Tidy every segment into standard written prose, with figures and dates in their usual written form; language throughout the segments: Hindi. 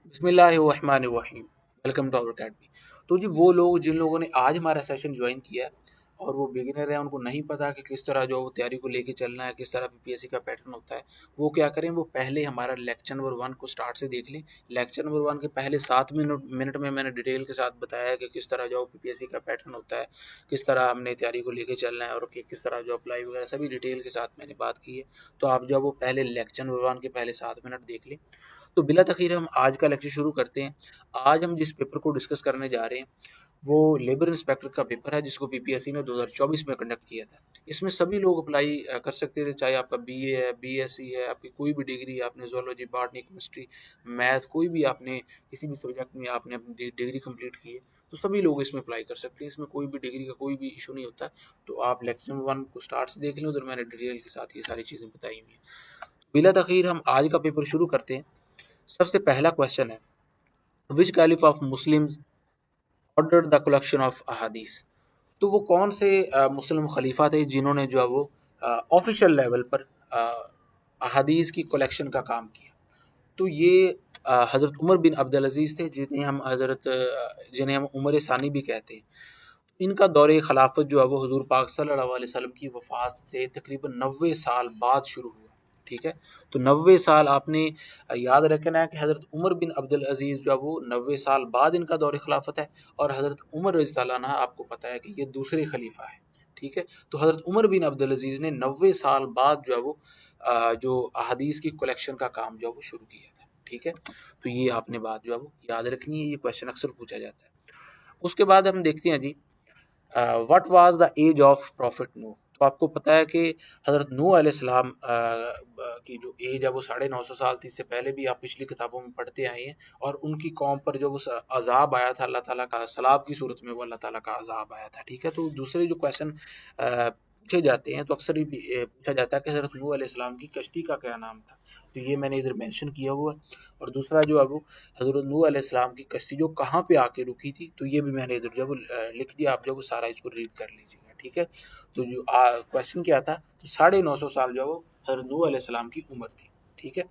बिस्मिल्लाहिर्रहमानिर्रहीम। Welcome to our academy. तो जी वो लोग जिन लोगों ने आज हमारा सेशन ज्वाइन किया है और वो बिगिनर है, उनको नहीं पता कि किस तरह जो तैयारी को लेके चलना है, किस तरह पीपीएससी का पैटर्न होता है, वो क्या करें, वो पहले हमारा लेक्चर नंबर 1 को स्टार्ट से देख लें। लेक्चर नंबर 1 के पहले 7 मिनट में मैंने डिटेल के साथ बताया है कि किस तरह जो पीपीएससी का पैटर्न होता है, किस तरह हमने तैयारी को लेके चलना है और किस तरह जो अप्लाई वगैरह सभी डिटेल के साथ मैंने बात की है। तो आप जब वो पहले लेक्चर नंबर 1 के पहले 7 मिनट देख लें। तो बिला तखीर हम आज का लेक्चर शुरू करते हैं। आज हम जिस पेपर को डिस्कस करने जा रहे हैं वो लेबर इंस्पेक्टर का पेपर है, जिसको पीपीएससी ने 2024 में कंडक्ट किया था। इसमें सभी लोग अप्लाई कर सकते थे, चाहे आपका बीए है, बीएससी है, आपकी कोई भी डिग्री, आपने जोलॉजी, बॉटनी, केमिस्ट्री, मैथ, कोई भी आपने किसी भी सब्जेक्ट में आपने अपनी डिग्री कंप्लीट की है, तो सभी लोग इसमें अप्लाई कर सकते हैं। इसमें कोई भी डिग्री का कोई भी इशू नहीं होता। तो आप लेक्चर 1 को स्टार्ट से देख लें, उधर मैंने डिटेल के साथ ये सारी चीज़ें बताई हुई हैं। बिला तखीर हम आज का पेपर शुरू करते हैं। सबसे पहला क्वेश्चन है, which caliph of Muslims ordered the collection of अहादीस। तो वो कौन से मुस्लिम खलीफा थे जिन्होंने जो है वो ऑफिशियल लेवल पर अहादीस की कलेक्शन का काम किया। तो ये हज़रत उमर बिन अब्दुल अजीज़ थे, जिन्हें हम उमर सानी भी कहते हैं। इनका दौरे खिलाफत जो है वो हुजूर पाक सल्लल्लाहु अलैहि वसल्लम की वफ़ात से तकरीबन 90 साल बाद शुरू हुआ। ठीक है, तो 90 साल आपने याद रखना है कि हज़रत उमर बिन अब्दुल अजीज़ जो है वो 90 साल बाद इनका दौरे खिलाफत है, और हज़रत उमर रज़ियल्लाहु अन्हु आपको पता है कि ये दूसरे खलीफा है। ठीक है, तो हज़रत उमर बिन अब्दुल अजीज़ ने 90 साल बाद जो है वो जो अहादीस की कलेक्शन का काम जो है वो शुरू किया था। ठीक है, तो ये आपने बात जो है वो याद रखनी है, ये क्वेश्चन अक्सर पूछा जाता है। उसके बाद हम देखते हैं जी, what was the age of prophet Nuh. तो आपको पता है कि हज़रत नूह अलैहिस्सलाम की जो एज है वो 950 साल थी। इससे पहले भी आप पिछली किताबों में पढ़ते आए हैं। और उनकी कौम पर जो वो अजाब आया था, अल्लाह ताला का सलाब की सूरत में वो अल्लाह ताला का अजाब आया था। ठीक है, तो दूसरे जो क्वेश्चन पूछे जाते हैं तो अक्सर ही पूछा जाता है कि हज़रत नूह अलैहिस्सलाम की कश्ती का क्या नाम था। तो ये मैंने इधर मेंशन किया हुआ है। और दूसरा जो है वो हज़रत नूह अलैहिस्सलाम की कश्ती जो कहाँ पे आके रुकी थी, तो ये भी मैंने इधर जो लिख दिया। आप जो सारा इसको रीड कर लीजिएगा। ठीक है, तो जो क्वेश्चन क्या था, तो 950 साल जो है वो हज़रत नूह अलैहिस्सलाम की उम्र थी। ठीक है,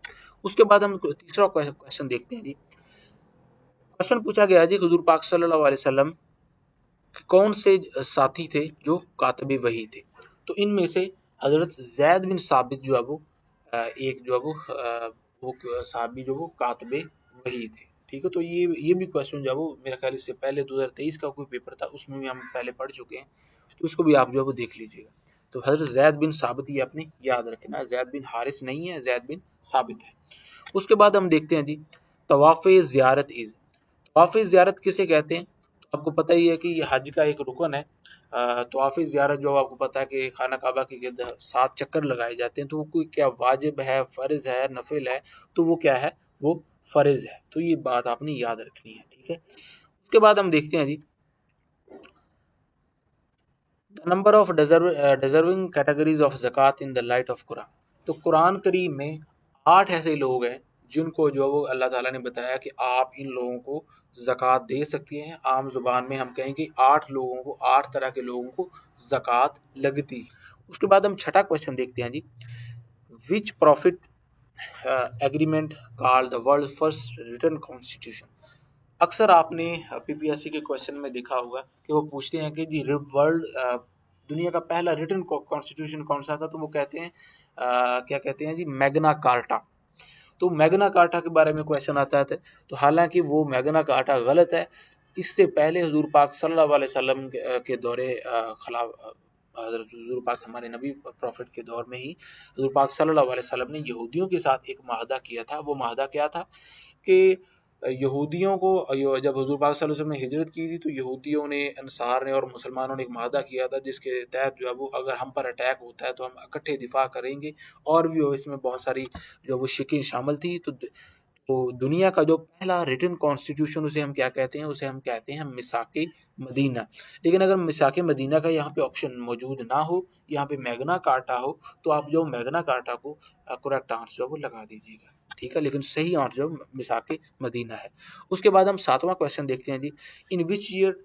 उसके बाद हम तीसरा क्वेश्चन देखते हैं जी। क्वेश्चन पूछा गया जी, हुजूर पाक सल्लल्लाहु अलैहि वसल्लम कौन से साथी थे जो कातबे वही थे। तो इनमें से हज़रत जैद बिन साबित जो है वो एक जो है वो साहबी जो वो कातबे वही थे। ठीक है, तो ये भी क्वेश्चन जो है वो मेरे ख्याल इससे पहले 2023 का कोई पेपर था, उसमें भी हम पहले पढ़ चुके हैं। तो उसको भी आप जो है वो देख लीजिएगा। तो हज़रत जैद बिन साबित ये आपने याद रखना है, जैद बिन हारिस नहीं है, जैद बिन साबित है। उसके बाद हम देखते हैं जी, तवाफ़ ज़ियारत इज़। तवाफ़ ज़ियारत किसे कहते हैं? तो आपको पता ही है कि ये हज का एक रुकन है। तवाफ़ ज़ियारत जो आपको पता है कि खाना काबा के गिर्द 7 चक्कर लगाए जाते हैं। तो वो कोई क्या वाजिब है, फ़र्ज़ है, नफ़िल है? तो वो क्या है? वो फ़र्ज़ है। तो ये बात आपने याद रखनी है। ठीक है, उसके बाद हम देखते हैं जी, the number of deserving categories of ज़कात in the light of Quran. तो कुरान करीम में 8 ऐसे लोग हैं जिनको जो वो अल्लाह ताला ने बताया कि आप इन लोगों को ज़कात दे सकती हैं। आम ज़ुबान में हम कहेंगे 8 लोगों को, 8 तरह के लोगों को ज़कात लगती है। उसके बाद हम छठा क्वेश्चन देखते हैं जी, which prophet agreement called the world first written constitution. अक्सर आपने पीपीएससी के क्वेश्चन में देखा होगा कि वो पूछते हैं कि जी वर्ल्ड दुनिया का पहला रिटन कॉन्स्टिट्यूशन कौन सा था। तो वो कहते हैं क्या कहते हैं जी, मैग्ना कार्टा। तो मैग्ना कार्टा के बारे में क्वेश्चन आता है। तो हालांकि वो मैग्ना कार्टा गलत है। इससे पहले हुजूर पाक सल्लल्लाहु अलैहि वसल्लम के दौरे खिलाफ हज़रत हुजूर पाक हमारे नबी प्रॉफिट के दौर में ही हुजूर पाक सल्लल्लाहु अलैहि वसल्लम ने यहूदियों के साथ एक माहदा किया था। वो माहदा क्या था कि यहूदियों को जब हुजूर पाक सल्लल्लाहु अलैहि वसल्लम ने हिजरत की थी, तो यहूदियों ने, अंसार ने और मुसलमानों ने एक माहदा किया था, जिसके तहत जो है वो अगर हम पर अटैक होता है तो हम इकट्ठे दिफा करेंगे। और भी इसमें बहुत सारी जो वो शिकें शामिल थी। तो दुनिया का जो पहला रिटन कॉन्स्टिट्यूशन उसे हम क्या कहते हैं, उसे हम कहते हैं मिसाके मदीना। लेकिन अगर मिसाके मदीना का यहाँ पे ऑप्शन मौजूद ना हो, यहाँ पे मैग्ना कार्टा हो, तो आप जो मैग्ना कार्टा को करेक्ट आंसर जो वो लगा दीजिएगा। ठीक है, लेकिन सही आंसर जो मिसाके मदीना है। उसके बाद हम सातवां क्वेश्चन देखते हैं जी, इन विच ईयर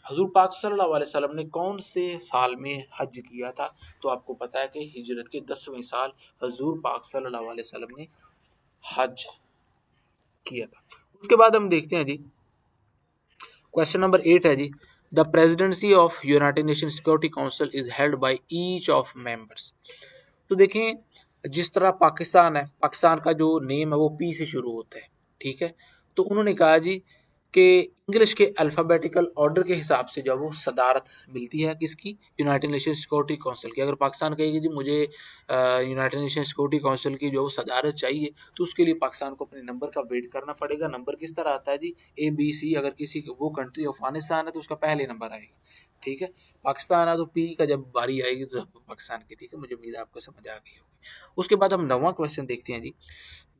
हजूर पाक सल्लल्लाहु अलैहि वसल्लम ने कौन से साल में हज किया था। तो आपको पता है कि हिजरत के 10वें साल हजूर पाक सल्लल्लाहु अलैहि वसल्लम ने हज किया था। उसके बाद हम देखते हैं जी क्वेश्चन नंबर 8 है जी, the presidency of United Nation Security Council is held by each of members. तो देखें जिस तरह पाकिस्तान है, पाकिस्तान का जो नेम है वो पी से शुरू होता है, ठीक है। तो उन्होंने कहा जी कि इंग्लिश के अल्फ़ाबेटिकल ऑर्डर के हिसाब से जो वो सदारत मिलती है किसकी, यूनाइटेड नेशन सिक्योरिटी काउंसिल की। अगर पाकिस्तान कहेगी जी मुझे यूनाइटेड नेशन सिक्योरिटी काउंसिल की जो सदारत चाहिए, तो उसके लिए पाकिस्तान को अपने नंबर का वेट करना पड़ेगा। नंबर किस तरह आता है जी, ABC। अगर किसी वो कंट्री अफगानिस्तान है तो उसका पहले नंबर आएगा, ठीक है। पाकिस्तान है तो पी का जब बारी आएगी तो पाकिस्तान की, ठीक है। मुझे उम्मीद है आपको समझ आ गई होगी। उसके बाद हम 9वां क्वेश्चन देखते हैं जी,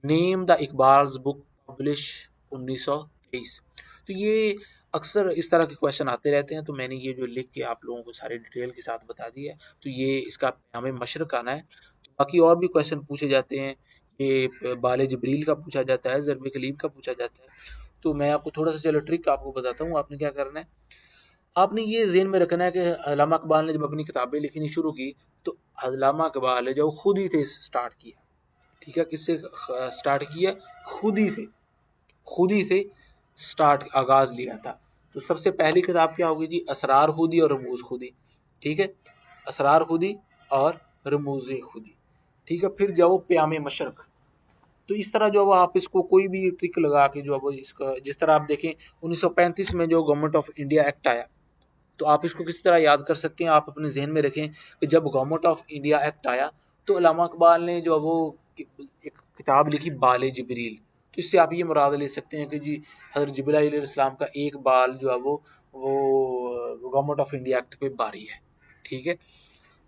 name the Iqbal's book publish 1923। तो ये अक्सर इस तरह के क्वेश्चन आते रहते हैं, तो मैंने ये जो लिख के आप लोगों को सारे डिटेल के साथ बता दिया है। तो ये इसका हमें मशरक आना है। तो बाकी और भी क्वेश्चन पूछे जाते हैं, ये बाले जबरील का पूछा जाता है, ज़रब कलीम का पूछा जाता है। तो मैं आपको थोड़ा सा चलो ट्रिक आपको बताता हूँ। आपने क्या करना है, आपने ये ज़हन में रखना है कि अल्लामा इकबाल ने जब अपनी किताबें लिखनी शुरू की, तो अल्लामा इकबाल ने जो खुद ही थे स्टार्ट किया, ठीक है। किससे स्टार्ट किया, खुद ही से, खुद ही से स्टार्ट आगाज़ लिया था। तो सबसे पहली किताब क्या होगी जी, असरार खुदी और रमूज़ खुदी, ठीक है। असरार खुदी और रमूज़ खुदी, ठीक है। फिर जो प्याम मशरक। तो इस तरह जो आप इसको कोई भी ट्रिक लगा के जो अब इसका, जिस तरह आप देखें 1935 में जो गवर्नमेंट ऑफ इंडिया एक्ट आया, तो आप इसको किस तरह याद कर सकते हैं। आप अपने जहन में रखें कि जब गवर्नमेंट ऑफ इंडिया एक्ट आया, तो अल्लामा इकबाल ने जो वो एक किताब लिखी बाले जिब्रील। तो इससे आप ये मुराद ले सकते हैं कि जी हज़रत जिब्राइल अलैहिस्सलाम का एक बाल जो है वो गवर्नमेंट ऑफ इंडिया एक्ट पे बारी है, ठीक है।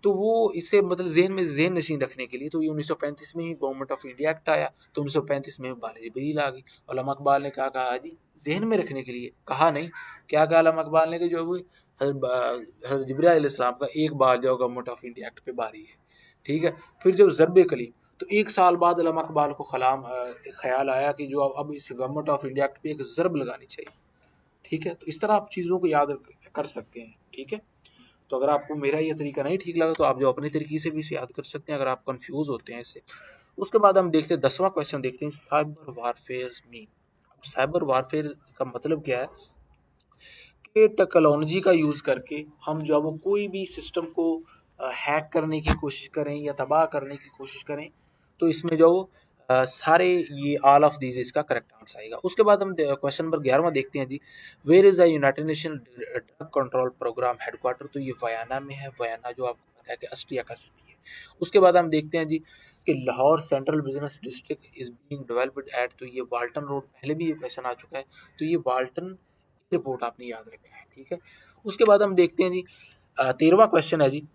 तो वो इसे मतलब ज़हन में ज़हन नशीन रखने के लिए, तो ये 1935 में ही गवर्नमेंट ऑफ इंडिया एक्ट आया, तो 1935 में बाले जिब्रील आ गई। अल्लामा इकबाल ने क्या कहा जी, ज़हन में रखने के लिए कहा नहीं, क्या कहा अल्लामा इकबाल ने कि जो वो हज़रत जिब्राइल अलैहिस्सलाम का एक बाल जो गवर्नमेंट ऑफ इंडिया एक्ट पे बारी है, ठीक है। फिर जब ज़रब कलीम, तो एक साल बाद अल्लामा इकबाल को ख्याल आया कि जो अब इस गवर्नमेंट ऑफ इंडिया एक्ट पे एक ज़रब लगानी चाहिए, ठीक है। तो इस तरह आप चीज़ों को याद कर सकते हैं, ठीक है। तो अगर आपको मेरा ये तरीका नहीं ठीक लगा, तो आप जो अपने तरीके से भी इसे याद कर सकते हैं, अगर आप कंफ्यूज होते हैं इससे। उसके बाद हम देखते हैं 10वां क्वेश्चन देखते हैं, cyber warfare mean. Cyber warfare का मतलब क्या है कि टेक्नोलॉजी का यूज़ करके हम जो है वो कोई भी सिस्टम को हैक करने की कोशिश करें या तबाह करने की कोशिश करें, तो इसमें जो सारे ये ऑल ऑफ दीज इसका करेक्ट आंसर आएगा। उसके बाद हम क्वेश्चन नंबर 11वां देखते हैं जी, where is the United Nation drug control programme headquarter. तो ये वयाना में है। वयाना जो आपको पता है कि ऑस्ट्रिया का सिटी है। उसके बाद हम देखते हैं जी कि Lahore central business district is being developed eight. तो ये वाल्टन रोड, पहले भी ये क्वेश्चन आ चुका है। तो ये वाल्टन रिपोर्ट आपने याद रखना है, ठीक है। उसके बाद हम देखते हैं जी 13वां क्वेश्चन है जी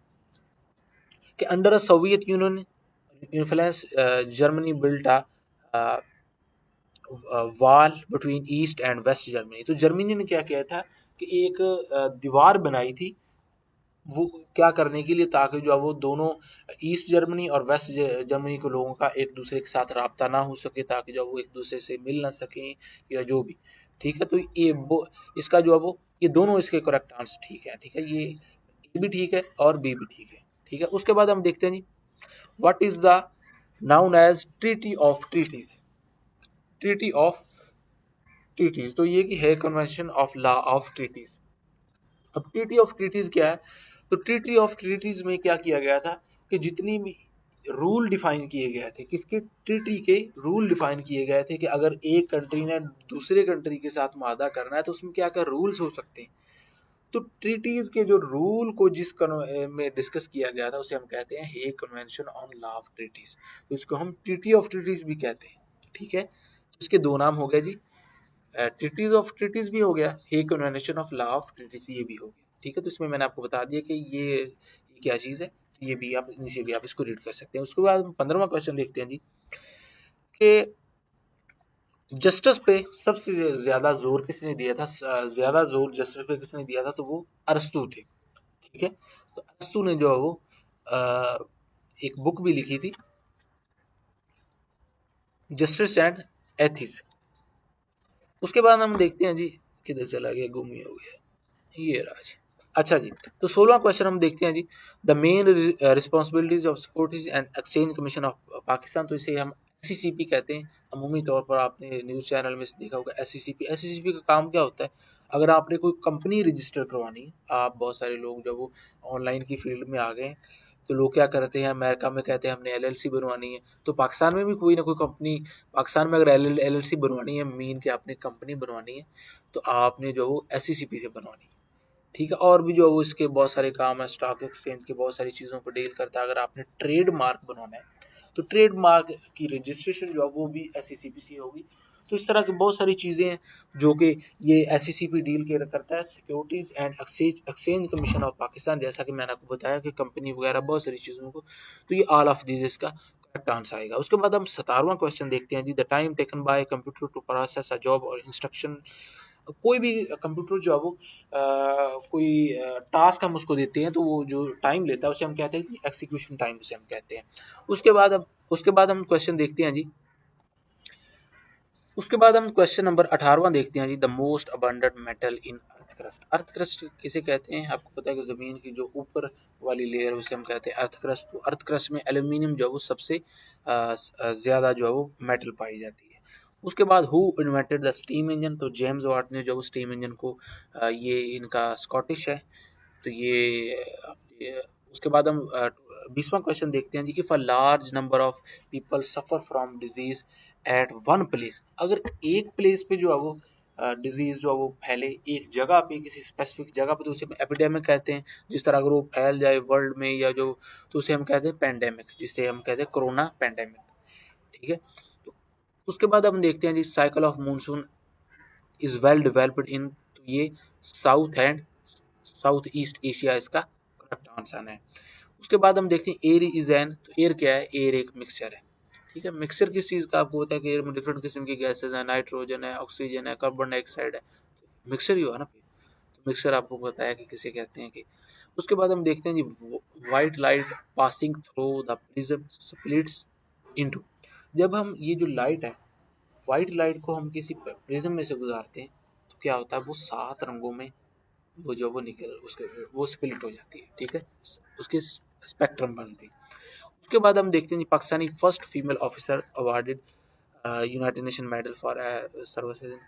कि under a Soviet Union influence Germany built a wall between East and West Germany. तो जर्मनी ने क्या किया था कि एक दीवार बनाई थी, वो क्या करने के लिए, ताकि जो है वो दोनों ईस्ट जर्मनी और वेस्ट जर्मनी के लोगों का एक दूसरे के साथ राब्ता ना हो सके, ताकि जो वो एक दूसरे से मिल ना सकें या जो भी, ठीक है। तो ये वो इसका जो है वो ये दोनों इसके करेक्ट आंसर ठीक है, ठीक है। ये ए भी ठीक है और बी भी ठीक है, ठीक है। उसके बाद हम देखते हैं जी what is the known as treaty of treaties. Treaty of treaties, तो ये की है convention of law of treaties. अब ट्रीटी ऑफ ट्रीटीज क्या है, तो ट्रीटी ऑफ ट्रीटीज में क्या किया गया था कि जितनी भी रूल डिफाइन किए गए थे, किसके, ट्रीटी के रूल डिफाइन किए गए थे कि अगर एक कंट्री ने दूसरे कंट्री के साथ मादा करना है तो उसमें क्या क्या रूल्स हो सकते हैं। तो ट्रीटीज के जो रूल को में डिस्कस किया गया था उसे हम कहते हैं Hague convention on law of treaties. तो इसको हम ट्रीटी ऑफ ट्रीटीज भी कहते हैं, ठीक है। इसके दो नाम हो गए जी, ट्रीटीज ऑफ ट्रीटीज भी हो गया, Hague convention of law of treaties ये भी हो गया, ठीक है। तो इसमें मैंने आपको बता दिया कि ये क्या चीज़ है, ये भी आप नीचे भी आप इसको रीड कर सकते हैं। उसके बाद 15वां क्वेश्चन देखते हैं जी कि जस्टिस पे सबसे ज़्यादा जोर किसने दिया था, ज़्यादा जोर जस्टिस पे किसने दिया था, तो वो अरस्तू थे, ठीक है। तो अरस्तू ने जो है वो एक बुक भी लिखी थी, जस्टिस एंड एथिक्स। उसके बाद हम देखते हैं जी किधर चला गया, गुम ही हो गया, ये राज। अच्छा जी, तो 16वां क्वेश्चन हम देखते हैं जी, the main responsibilities of securities and exchange commission of Pakistan. तो इसे हम SCCP कहते हैं, अमूमी तौर पर आपने न्यूज़ चैनल में से देखा होगा एससीसीपी का काम क्या होता है? अगर आपने कोई कंपनी रजिस्टर करवानी है, आप बहुत सारे लोग जब वो ऑनलाइन की फील्ड में आ गए हैं, तो लोग क्या करते हैं, अमेरिका में कहते हैं हमने एलएलसी बनवानी है, तो पाकिस्तान में भी कोई ना कोई कंपनी, पाकिस्तान में अगर एलएलसी बनवानी है, मीन के आपने कंपनी बनवानी है, तो आपने जो वो एससीसीपी से बनवानी है। ठीक है, और भी जो है वो इसके बहुत सारे काम है, स्टॉक एक्सचेंज के बहुत सारी चीज़ों पर डील करता है। अगर आपने ट्रेड मार्क बनवाना है, तो ट्रेड मार्क की रजिस्ट्रेशन जो है वो भी एससीसीपी से होगी। तो इस तरह की बहुत सारी चीज़ें हैं जो कि ये एससीसीपी डील के करता है। Securities and exchange commission of Pakistan, जैसा कि मैंने आपको बताया कि कंपनी वगैरह बहुत सारी चीज़ों को, तो ये ऑल ऑफ दिस इसका करेक्ट आंसर आएगा। उसके बाद हम 17वां क्वेश्चन देखते हैं जी। The time taken by computer to process a job or instruction. कोई भी कंप्यूटर जो है वो कोई टास्क हम उसको देते हैं, तो वो जो टाइम लेता है उसे हम कहते हैं कि एक्सिक्यूशन टाइम उसे हम कहते हैं। उसके बाद हम क्वेश्चन देखते हैं जी। उसके बाद हम क्वेश्चन नंबर 18वां देखते हैं जी। The most abundant metal in earth crust. Earth crust किसे कहते हैं? आपको पता है कि ज़मीन की जो ऊपर वाली लेयर उसे हम कहते हैं अर्थ क्रस्ट। तो अर्थ क्रस्ट में एल्यूमिनियम जो है वो सबसे ज़्यादा जो है वो मेटल पाई जाती है। उसके बाद who invented the steam engine. तो जेम्स वाट ने जो वो स्टीम इंजन को ये इनका स्कॉटिश है। तो ये उसके बाद हम 20वां क्वेश्चन देखते हैं जी। If a large number of people suffer from disease at one place. अगर एक प्लेस पे जो है वो डिजीज़ जो है वो फैले, एक जगह पे, किसी स्पेसिफिक जगह पे, तो उसे एपिडेमिक कहते हैं। जिस तरह अगर वो फैल जाए वर्ल्ड में या जो, तो उसे हम कहते हैं पेंडेमिक, जिसे हम कहते हैं कोरोना पेंडेमिक। ठीक है, तो उसके बाद हम देखते हैं जी। Cycle of monsoon is well developed in. तो ये south and south east Asia इसका करेक्ट आंसर है। उसके बाद हम देखते हैं एयर इज एन। तो एयर क्या है? एयर एक मिक्सचर है। ठीक है, मिक्सचर किस चीज़ का? आपको होता है कि एयर में डिफरेंट किस्म की गैसेज हैं, नाइट्रोजन है, ऑक्सीजन है, कार्बन डाइऑक्साइड है, मिक्सचर ही हुआ ना। तो मिक्सचर आपको पता है कि किसे कहते हैं कि। उसके बाद हम देखते हैं जी। White light passing through the prism splits into. जब हम ये जो लाइट है, वाइट लाइट को हम किसी प्रिज्म में से गुजारते हैं, तो क्या होता है, वो 7 रंगों में वो जो वो निकल उसके वो स्प्लिट हो जाती है। ठीक है, उसके स्पेक्ट्रम बनती है। उसके बाद हम देखते हैं जी। Pakistani first female officer awarded United Nation medal for services.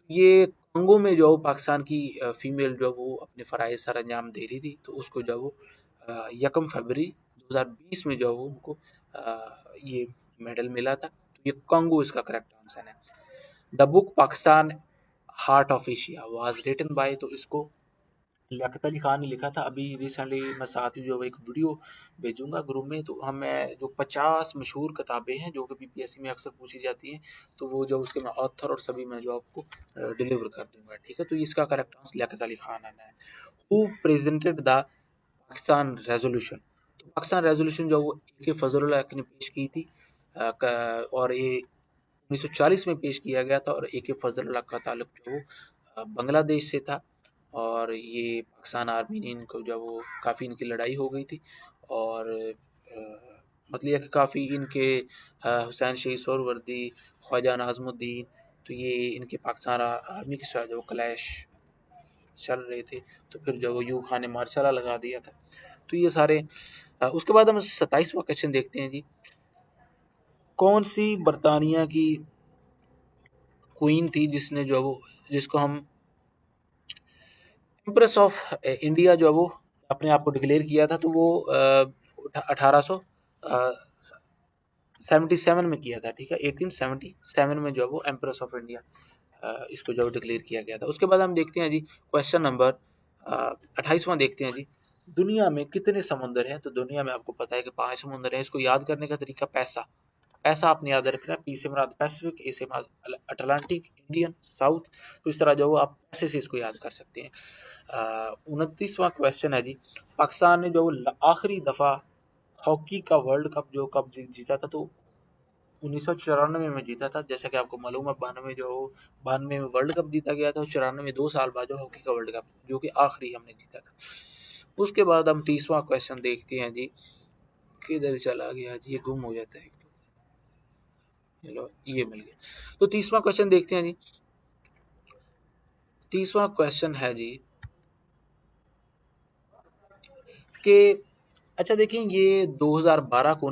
ये कंगो में जो पाकिस्तान की फीमेल जो वो अपने फ़राइज़ सर अंजाम दे रही थी, तो उसको जो वो 1 फरवरी 2020 में जो वो उनको ये मेडल मिला था। तो ये कंगो इसका करेक्ट आंसर है। The book Pakistan heart of Asia was written by. तो इसको लियाकत अली खान ने लिखा था। अभी रिसेंटली मैं साथ ही जो एक वीडियो भेजूंगा ग्रुप में, तो हमें जो 50 मशहूर किताबें हैं जो कि बीपीएससी में अक्सर पूछी जाती हैं, तो वो जो उसके मैं ऑथर और सभी मैं जो आपको डिलीवर कर दूंगा। ठीक है, तो इसका करेक्ट आंसर लियाकत अली खान आना है। Who presented the Pakistan resolution. तो पाकिस्तान रेजोल्यूशन जो वो ए के फजल हक ने पेश की थी, और ये 1940 में पेश किया गया था, और ए के फजल हक का ताल्लुक जो वो बांग्लादेश से था। और ये पाकिस्तान आर्मी ने इनको जब वो काफ़ी इनकी लड़ाई हो गई थी, और मतलब यह कि काफ़ी इनके हुसैन शहीद सोहरावर्दी, ख्वाजा नाज़मुद्दीन, तो ये इनके पाकिस्तान आर्मी के साथ जो क्लैश चल रहे थे, तो फिर जब वो यूब खान ने मार्शाला लगा दिया था। तो ये सारे उसके बाद हम 27वां क्वेश्चन देखते हैं जी। कौन सी बरतानिया की क्वीन थी जिसने जो वो जिसको हम इम्प्रेस ऑफ इंडिया जो वो अपने आप को डिक्लेयर किया था? तो वो 1877 में किया था। ठीक है, 1877 में जो वो एम्प्रेस ऑफ इंडिया इसको जो डिक्लेयर किया गया था। उसके बाद हम देखते हैं जी। क्वेश्चन नंबर 28वां देखते हैं जी। दुनिया में कितने समुंदर हैं? तो दुनिया में आपको पता है कि 5 समुंदर हैं। इसको याद करने का तरीका पैसा पैसा आपने याद रखना है। पी से मुराद पैसिफिक, ए से मुराद अटलांटिक, इंडियन, साउथ। तो इस तरह जो आप पैसे से इसको याद कर सकते हैं। 29वां क्वेश्चन है जी। पाकिस्तान ने जो आखिरी दफ़ा हॉकी का वर्ल्ड कप जो कब जीता था? तो 1994 में जीता था। जैसा कि आपको मालूम है, 92 में वर्ल्ड कप जीता गया था, और 94 में 2 साल बाद जो हॉकी का वर्ल्ड कप जो कि आखिरी हमने जीता था। उसके बाद हम 30वां क्वेश्चन देखते हैं जी। किधर चला गया जी? ये गुम हो जाता है एक तो। चलो, ये मिल गया। तो 30वां क्वेश्चन देखते हैं जी। 30वां क्वेश्चन है जी कि अच्छा देखें, ये 2012 को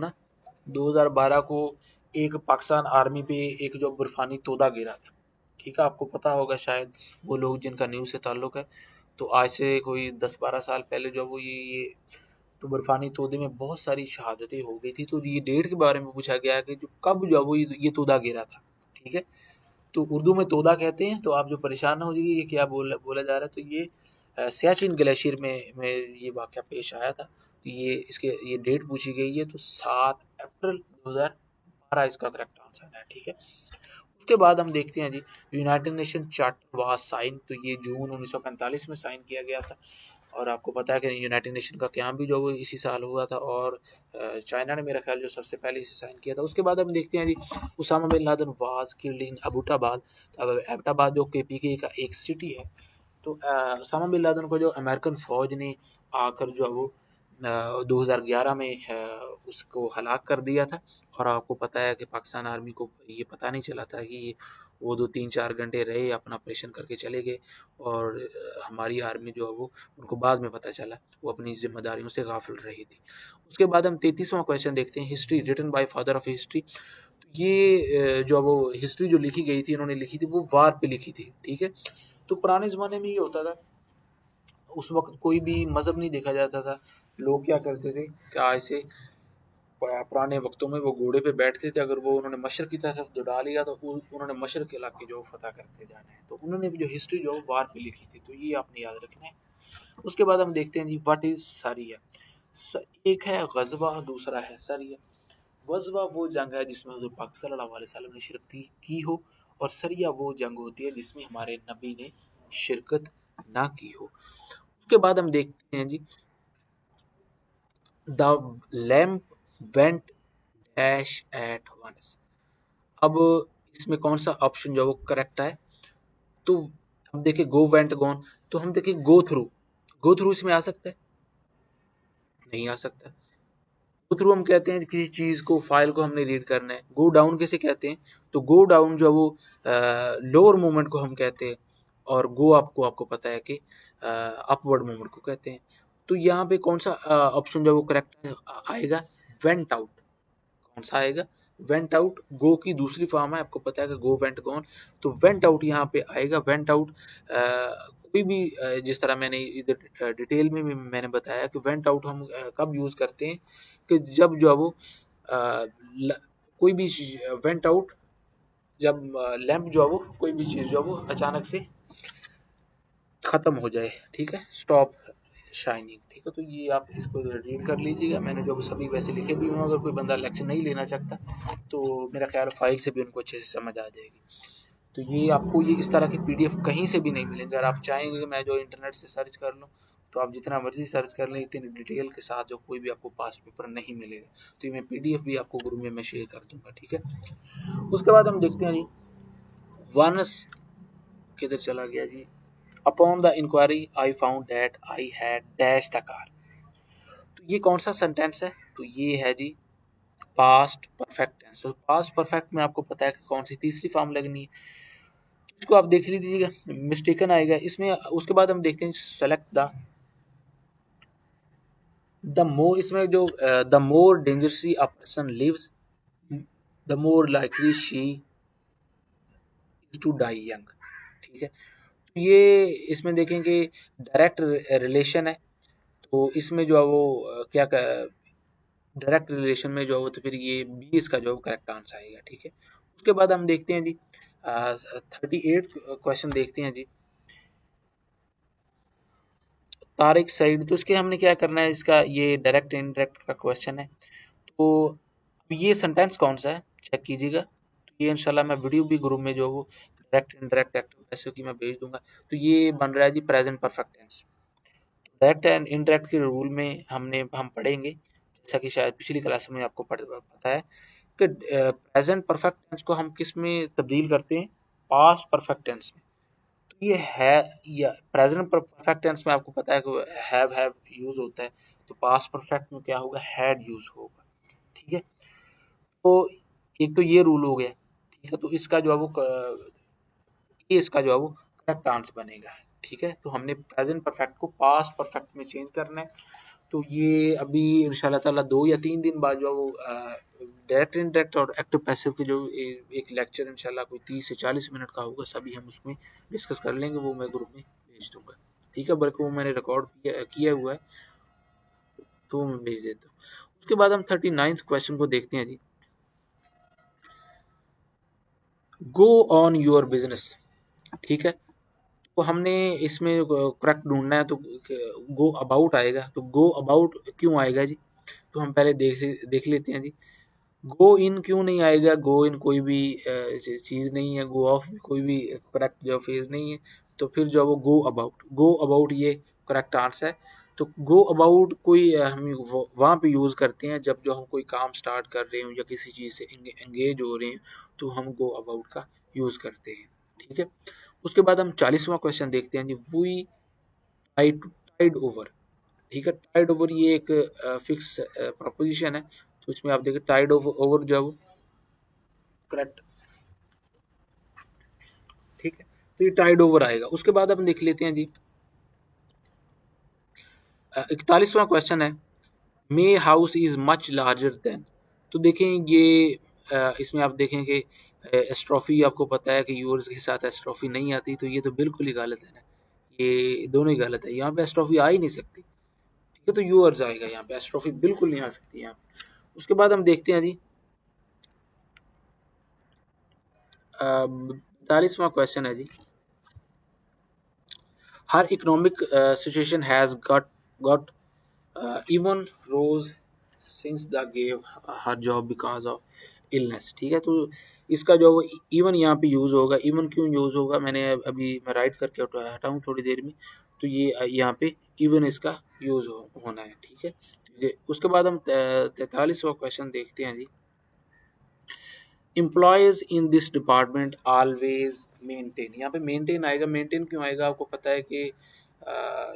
2012 को एक पाकिस्तान आर्मी पे एक जो बर्फानी तोदा गिरा था, ठीक है, आपको पता होगा शायद, वो लोग जिनका न्यूज़ से ताल्लुक़ है। तो आज से कोई 10-12 साल पहले जो वो ये तो बर्फानी तोदे में बहुत सारी शहादतें हो गई थी। तो ये डेट के बारे में पूछा गया कि जो कब जो वो ये तोदा गिरा था, ठीक है। तो उर्दू में तोदा कहते हैं। तो आप जो परेशान ना हो जाइए ये क्या बोला जा रहा है। तो ये सियाचिन ग्लेशियर में ये वाक़या पेश आया था। तो ये डेट पूछी गई है, तो 7 अप्रैल 2012 इसका करेक्ट आंसर है, ठीक है। उसके बाद हम देखते हैं जी, United Nation charter was sign, तो ये जून 1945 में साइन किया गया था। और आपको पता है कि यूनाइटेड नेशन का क़याम भी जो वो इसी साल हुआ था। और चाइना ने मेरा ख्याल जो सबसे पहले इसे साइन किया था। उसके बाद हम देखते हैं जी, Osama bin Laden was killed in Abbottabad. अब एबटाबाद जो केपीके का एक सिटी है। तो उसामा बिन लादेन को जो अमेरिकन फ़ौज ने आकर जो वो 2011 में उसको हलाक कर दिया था। और आपको पता है कि पाकिस्तान आर्मी को ये पता नहीं चला था कि वो 2-3-4 घंटे रहे, अपना ऑपरेशन करके चले गए। और हमारी आर्मी जो है वो उनको बाद में पता चला, वो अपनी ज़िम्मेदारियों से गाफिल रही थी। उसके बाद हम 33वां क्वेश्चन देखते हैं, history written by father of history. ये जो वो हिस्ट्री जो लिखी गई थी, इन्होंने लिखी थी, वो वार पे लिखी थी, ठीक है। तो पुराने ज़माने में ये होता था, उस वक़्त कोई भी मज़हब नहीं देखा जाता था। लोग क्या करते थे कि ऐसे पुराने वक्तों में वो घोड़े पे बैठते थे। अगर वो उन्होंने मशरक़ की तरफ दौड़ा लिया तो उन्होंने मशरक़ के इलाके जो फ़तह करते जाना है। तो उन्होंने भी जो हिस्ट्री जो वार पे लिखी थी, तो ये आपने याद रखना है। उसके बाद हम देखते हैं जी, व्हाट इज़ सरिया। एक है ग़ज़वा, दूसरा है सरिया। ग़ज़वा वो जंग है जिसमें हुज़ूर पाक सल्लल्लाहु अलैहि वसल्लम ने शिरकत की हो, और सरिया वो जंग होती है जिसमें हमारे नबी ने शिरकत ना की हो। उसके बाद हम देखते हैं जी, the lamp went dash at once. अब इसमें कौन सा ऑप्शन जो है वो करेक्ट है। तो अब देखिए, गो वेंट गॉन, तो हम देखिए गो थ्रू इसमें आ सकता है, नहीं आ सकता। गो थ्रू हम कहते हैं किसी चीज़ को, फाइल को हमने रीड करना है। गो डाउन कैसे कहते हैं, तो गो डाउन जो है वो लोअर मूवमेंट को हम कहते हैं। और गो आपको आपको पता है कि अपवर्ड मूवमेंट को कहते हैं। तो यहाँ पे कौन सा ऑप्शन जो है वो करेक्ट आएगा, वेंट आउट। कौन सा आएगा, वेंट आउट। गो की दूसरी फॉर्म है, आपको पता है कि गो वेंट गॉन। तो वेंट आउट यहाँ पे आएगा। वेंट आउट कोई भी जिस तरह मैंने इधर डिटेल में भी मैंने बताया कि वेंट आउट हम कब यूज़ करते हैं कि जब जो है वो कोई भी वेंट आउट, जब लैंप जो है वो, कोई भी चीज़ जो है वो अचानक से ख़त्म हो जाए, ठीक है, स्टॉप शाइनिंग, ठीक है। तो ये आप इसको रीड कर लीजिएगा। मैंने जो सभी वैसे लिखे भी हुए, अगर कोई बंदा लेक्चर नहीं लेना चाहता तो मेरा ख्याल फाइल से भी उनको अच्छे से समझ आ जाएगी। तो ये आपको ये इस तरह की पीडीएफ कहीं से भी नहीं मिलेंगे। अगर आप चाहेंगे कि मैं जो इंटरनेट से सर्च कर लूँ, तो आप जितना मर्जी सर्च कर लें, इतनी डिटेल के साथ जो कोई भी आपको पास पेपर नहीं मिलेगा। तो ये मैं पीडीएफ भी आपको ग्रुप में मैं शेयर कर दूंगा, ठीक है। उसके बाद हम देखते हैं जी, वंस किधर चला गया जी, upon the inquiry I found that I had dash the car. तो ये कौन सा सेंटेंस है, तो ये है जी पास्ट परफेक्ट टेंस। तो पास्ट परफेक्ट में आपको पता है कि कौन सी तीसरी फॉर्म लगनी है, इसको आप देख लीजिएगा, मिस्टेकन आएगा इसमें। उसके बाद हम देखते हैं सेलेक्ट द मोर, इसमें जो the more dangerously a person lives, the more likely she is to die young, ठीक है। तो ये इसमें देखेंगे डायरेक्ट रिलेशन है। तो इसमें जो है वो क्या डायरेक्ट रिलेशन में जो है वो, तो फिर ये 20 का जो करेक्ट आंसर आएगा, ठीक है। उसके बाद हम देखते हैं जी 38 क्वेश्चन देखते हैं जी, तारिक सईद। तो इसके हमने क्या करना है, इसका ये डायरेक्ट इनडायरेक्ट का क्वेश्चन है। तो ये सेंटेंस कौन सा है, चेक कीजिएगा। तो ये इंशाल्लाह मैं वीडियो भी ग्रुप में जो वो डायरेक्ट इनडायरेक्ट एक्टिव पैसिव की मैं भेज दूंगा। तो ये बन रहा है जी present perfect tense. Direct and indirect के रूल में हम पढ़ेंगे, जैसा कि शायद पिछली क्लास में आपको पता है कि प्रेजेंट परफेक्ट टेंस को हम किस में तब्दील करते हैं, पास्ट परफेक्ट टेंस में। तो ये है, या प्रेजेंट परफेक्ट टेंस में आपको पता है कि हैव यूज होता है। तो पास्ट परफेक्ट में क्या होगा, हैड यूज होगा, ठीक है। तो एक तो ये रूल हो गया, ठीक है। तो इसका जो है वो ये इसका जो है वो करेक्ट आंसर बनेगा, ठीक है। तो हमने प्रेजेंट परफेक्ट को पास्ट परफेक्ट में चेंज करना है। तो ये अभी इंशाल्लाह ताला 2 या 3 दिन बाद जो वो डायरेक्ट इनडायरेक्ट और एक्टिव पैसिव के जो एक लेक्चर इंशाल्लाह कोई 30 से 40 मिनट का होगा, सभी हम उसमें डिस्कस कर लेंगे, वो मैं ग्रुप में भेज दूंगा, ठीक है। बल्कि वो मैंने रिकॉर्ड किया हुआ है, तो वो मैं भेज देता हूँ। उसके बाद हम 39th क्वेश्चन को देखते हैं जी। गो ऑन योर बिजनेस, ठीक है। तो हमने इसमें करेक्ट ढूंढना है, तो गो अबाउट आएगा। तो गो अबाउट क्यों आएगा जी, तो हम पहले देख लेते हैं जी। गो इन क्यों नहीं आएगा, गो इन कोई भी चीज़ नहीं है, गो ऑफ कोई भी करेक्ट जो फेज नहीं है। तो फिर जो वो गो अबाउट ये करेक्ट आंसर है। तो गो अबाउट कोई हम वहाँ पे यूज़ करते हैं जब जो हम कोई काम स्टार्ट कर रहे हो या किसी चीज़ से एंगेज हो रहे हैं, तो हम गो अबाउट का यूज़ करते हैं, ठीक है। उसके बाद हम 40वां क्वेश्चन देखते हैं जी। वी टाइड ओवर, ठीक है। टाइड ओवर ये एक फिक्स प्रपोजिशन है, तो इसमें आप देखिए टाइड ओवर जो है वो करेक्ट, ठीक है। तो ये टाइड ओवर आएगा। उसके बाद हम देख लेते हैं जी 41वां क्वेश्चन है। My house is much larger than. तो देखें ये इसमें आप देखें कि एस्ट्रॉफी आपको पता है कि यूर्स के साथ एस्ट्रॉफी नहीं आती, तो ये तो बिल्कुल ही गलत है ना, ये दोनों ही गलत है। यहाँ पे एस्ट्रॉफी आ ही नहीं सकती, ठीक है। तो यूअर्स आएगा यहाँ पे, एस्ट्रॉफी बिल्कुल नहीं आ सकती यहाँ पे। उसके बाद हम देखते हैं जी 42वां क्वेश्चन है जी। Her economic situation has got even rose since the gave her job because of illness, ठीक है। तो इसका जो इवन यहाँ पे यूज़ होगा, इवन क्यों यूज़ होगा, मैंने अभी मैं राइट करके हटाऊँ थोड़ी देर में, तो ये यहाँ पे इवन इसका यूज़ होना है, ठीक है। उसके बाद हम 43वां क्वेश्चन देखते हैं जी। Employees in this department always maintain, यहाँ पे मेंटेन आएगा। मेंटेन क्यों आएगा, आपको पता है कि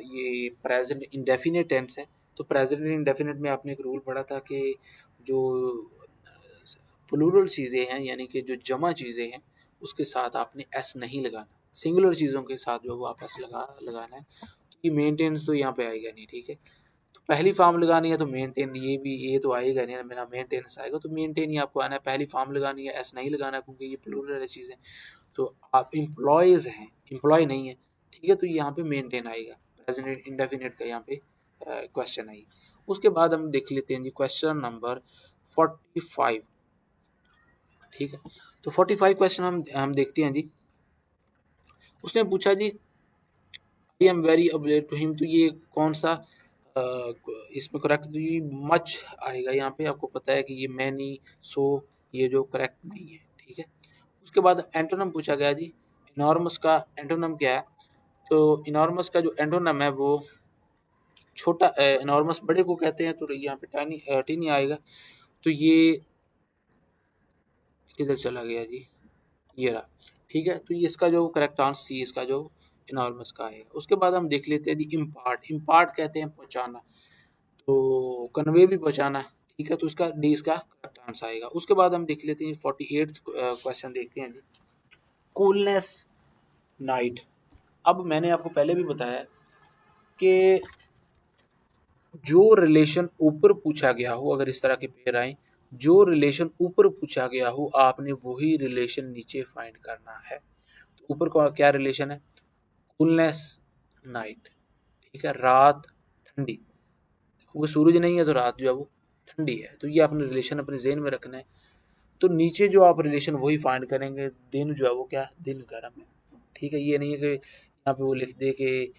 ये प्रेजेंट इंडेफिनिट टेंस है। तो प्रेजेंट इंडेफिनिट में आपने एक रूल पढ़ा था कि जो प्लूरल चीज़ें हैं, यानी कि जो जमा चीज़ें हैं, उसके साथ आपने एस नहीं लगाना। सिंगुलर चीज़ों के साथ जो वो आप एस लगाना है। तो ये मेंटेन्स तो यहाँ पे आएगा नहीं, ठीक है। तो पहली फॉर्म लगानी है तो मेंटेन, ये तो आएगा नहीं, मेरा मेंटेनेंस आएगा, तो मेंटेन ही आपको आना है। पहली फॉर्म लगानी है, एस नहीं लगाना, क्योंकि ये प्लूरल चीज़ें। तो आप एम्प्लॉयज़ हैं, एम्प्लॉय नहीं है, ठीक है। तो यहाँ पे मेंटेन आएगा, प्रेजेंट इंडेफिनिट का यहाँ पे क्वेश्चन आई। उसके बाद हम देख लेते हैं जी क्वेश्चन नंबर 45, ठीक है। तो 45 क्वेश्चन हम देखते हैं जी। उसने पूछा जी I am very abet to him, तो ये कौन सा इसमें करेक्ट, तो ये मच आएगा यहाँ पे। आपको पता है कि ये मैनी, सो, ये जो करेक्ट नहीं है, ठीक है। उसके बाद एंटोनम पूछा गया जी। इनॉर्मस का एंटोनम क्या है, तो इनॉर्मस का जो एंटोनम है वो छोटा, इनॉर्मस बड़े को कहते हैं, तो यहाँ पे टीनी आएगा। तो ये किधर चला गया जी, ये रहा, ठीक है। तो ये इसका जो करेक्ट आंसर सी, इसका जो इनॉर्मस का आएगा। उसके बाद हम देख लेते हैं जी इम्पार्ट। इम्पार्ट कहते हैं पहुंचाना, तो कन्वे भी पहुंचाना, ठीक है। तो इसका डी इसका करेक्ट आंसर आएगा। उसके बाद हम देख लेते हैं 48 क्वेश्चन देखते हैं जी। Coolness night. अब मैंने आपको पहले भी बताया कि जो रिलेशन ऊपर पूछा गया हो, अगर इस तरह के पेयर आए, जो रिलेशन ऊपर पूछा गया हो, आपने वही रिलेशन नीचे फाइंड करना है। तो ऊपर का क्या रिलेशन है, कूलनेस नाइट, ठीक है, रात ठंडी, क्योंकि सूरज नहीं है तो रात जो है वो ठंडी है। तो ये आपने रिलेशन अपने जेहन में रखना है। तो नीचे जो आप रिलेशन वही फाइंड करेंगे, दिन जो है वो क्या, दिन गर्म है, ठीक है। ये नहीं है कि यहाँ पे वो लिख दे कि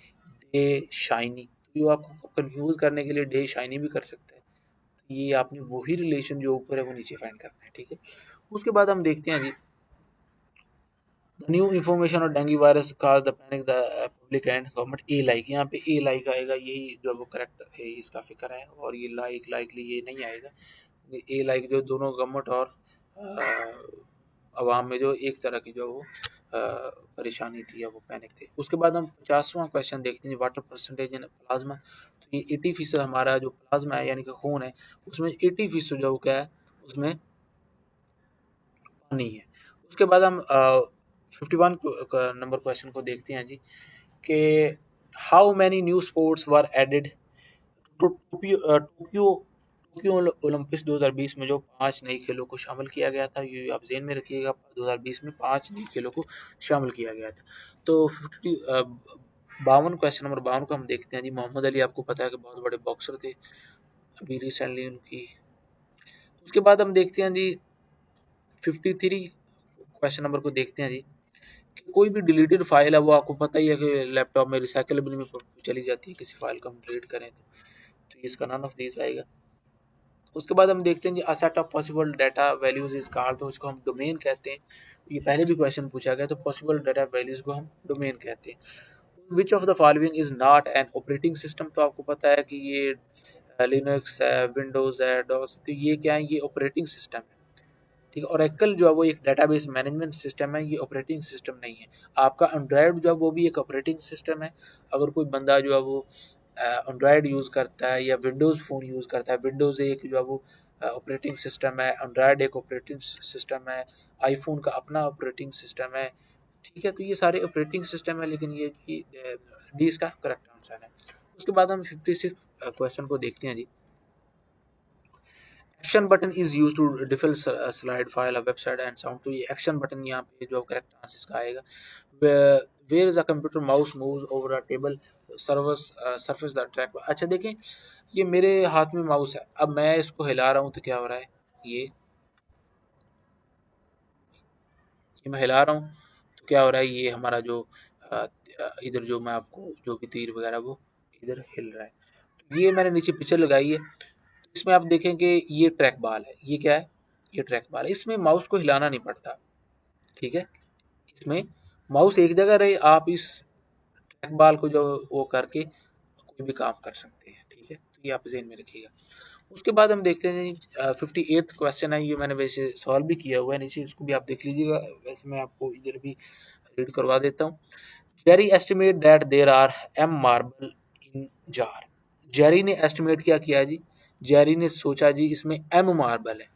डे शाइनी, तो ये आपको कंफ्यूज करने के लिए डे शाइनी भी कर सकते हैं। तो ये आपने वही रिलेशन जो ऊपर है वो नीचे फाइंड करना है, ठीक है। उसके बाद हम देखते हैं जी न्यू इन्फॉर्मेशन और dengue virus cause the panic the public and government. A like, यहाँ पे ए लाइक आएगा, यही जो वो करेक्ट है, इसका फिक्र है। और ये लाइकली ये नहीं आएगा। ए लाइक जो दोनों गवर्नमेंट और आवाम में जो एक तरह की जो वो परेशानी थी या वो पैनिक थे। उसके बाद हम 50वां क्वेश्चन देखते हैं वाटर परसेंटेज इन प्लाज्मा। तो ये 80% हमारा जो प्लाज्मा है यानी कि खून है, उसमें 80% जो क्या है, उसमें पानी है। उसके बाद हम 51 नंबर क्वेश्चन को देखते हैं जी कि how many new sports were added Tokyo Tokyo Olympics 2020 में जो 5 नए खेलों को शामिल किया गया था, ये आप ज़हन में रखिएगा, 2020 में 5 नए खेलों को शामिल किया गया था। तो 52 क्वेश्चन नंबर 52 को हम देखते हैं जी। मोहम्मद अली आपको पता है कि बहुत बड़े बॉक्सर थे, अभी रिसेंटली उनकी। उसके बाद हम देखते हैं जी 53 क्वेश्चन नंबर को देखते हैं जी। कोई भी डिलीटेड फाइल है, वो आपको पता ही है कि लैपटॉप में रिसाइकलेबल में चली जाती है, किसी फाइल को हम डिलीट करें तो इसका नन ऑफ दिस आएगा। उसके बाद हम देखते हैं कि a set of possible data values is called, तो इसको हम डोमेन कहते हैं। ये पहले भी क्वेश्चन पूछा गया, तो पॉसिबल डाटा वैल्यूज को हम डोमेन कहते हैं। Which of the following is not an operating system, तो आपको पता है कि ये लिनक्स है, विंडोज है, डॉस, तो ये क्या है, ये ऑपरेटिंग सिस्टम है। ठीक है। ओरेकल जो है वो एक डेटाबेस मैनेजमेंट सिस्टम है, ये ऑपरेटिंग सिस्टम नहीं है। आपका एंड्रॉयड जो है वो भी एक ऑपरेटिंग सिस्टम है। अगर कोई बंदा जो है वो एंड्रॉयड यूज़ करता है या विंडोज़ फ़ोन यूज़ करता है, विंडोज़ एक जो है वो ऑपरेटिंग सिस्टम है, एंड्रॉयड एक ऑपरेटिंग सिस्टम है, आईफोन का अपना ऑपरेटिंग सिस्टम है। ठीक है। तो ये सारे ऑपरेटिंग सिस्टम है, लेकिन ये डी इसका करेक्ट आंसर है। उसके बाद हम 56 क्वेश्चन को देखते हैं जी। Action button is use to define slide file a website and sound, तो ये एक्शन बटन यहाँ पे जो करेक्ट आंसर इसका आएगा। Where is a computer mouse moves over a table surface the track. अच्छा देखें, ये मेरे हाथ में माउस है, अब मैं इसको हिला रहा हूँ तो क्या हो रहा है, ये मैं हिला रहा हूँ तो क्या हो रहा है, ये हमारा जो इधर जो मैं आपको जो भी तीर वगैरह वो इधर हिल रहा है। तो ये मैंने नीचे पिक्चर लगाई है, इसमें आप देखें कि ये ट्रैक बाल है, ये क्या है, ये ट्रैक बाल है। इसमें माउस को हिलाना नहीं पड़ता। ठीक है। इसमें माउस एक जगह रहे, आप इस ट्रैक बाल को जो वो करके कोई भी काम कर सकते हैं। ठीक है। तो ये आप ज़हन में रखिएगा। उसके बाद हम देखते हैं 58th क्वेश्चन है, ये मैंने वैसे सॉल्व भी किया हुआ है नीचे, इसको भी आप देख लीजिएगा। वैसे मैं आपको इधर भी रीड करवा देता हूँ। Jerry estimate that there are M marble in jar. Jerry ने एस्टिमेट क्या किया जी, जेरी ने सोचा जी इसमें एम मार्बल है।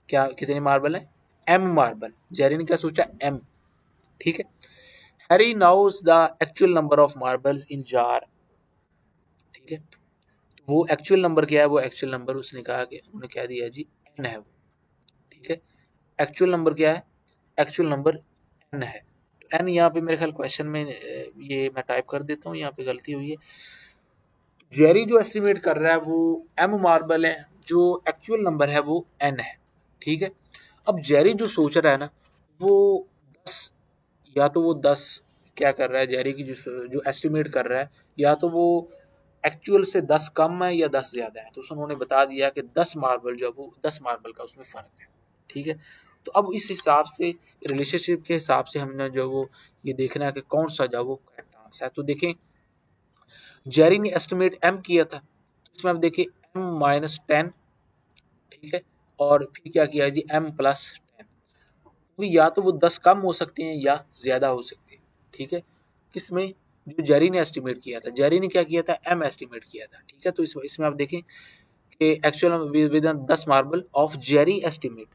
क्या कितने मार्बल है, एम मार्बल। जेरी ने क्या सोचा, एम। ठीक है। Harry knows the actual number of marbles in jar. ठीक है। वो एक्चुअल नंबर क्या है, वो एक्चुअल नंबर उसने कहा कि उन्होंने क्या दिया जी, एन है वो। ठीक है। एक्चुअल नंबर क्या है, एक्चुअल नंबर एन है। तो एन यहाँ पे मेरे ख्याल क्वेश्चन में ये मैं टाइप कर देता हूँ, यहाँ पे गलती हुई है। जेरी जो एस्टिमेट कर रहा है वो एम मार्बल है, जो एक्चुअल नंबर है वो एन है। ठीक है। अब जेरी जो सोच रहा है ना, वो 10, या तो वो 10 क्या कर रहा है, जेरी की जो एस्टिमेट कर रहा है, या तो वो एक्चुअल से 10 कम है या 10 ज़्यादा है। तो उन्होंने बता दिया कि 10 मार्बल जो है वो 10 मार्बल का उसमें फ़र्क है। ठीक है। तो अब इस हिसाब से रिलेशनशिप के हिसाब से हमने जो वो ये देखना है कि कौन सा जो वो करेक्ट आंसर है। तो देखें, जेरी ने एस्टिमेट एम किया था, इसमें आप देखिए एम माइनस 10। ठीक है। और फिर क्या किया जी, एम प्लस 10। क्योंकि या तो वो 10 कम हो सकते हैं या ज़्यादा हो सकते हैं। ठीक है। किसमें, जो जेरी ने एस्टिमेट किया था, जेरी ने क्या किया था, एम एस्टिमेट किया था। ठीक है। तो इसमें आप देखें कि actual with 10 marble of Jerry estimate,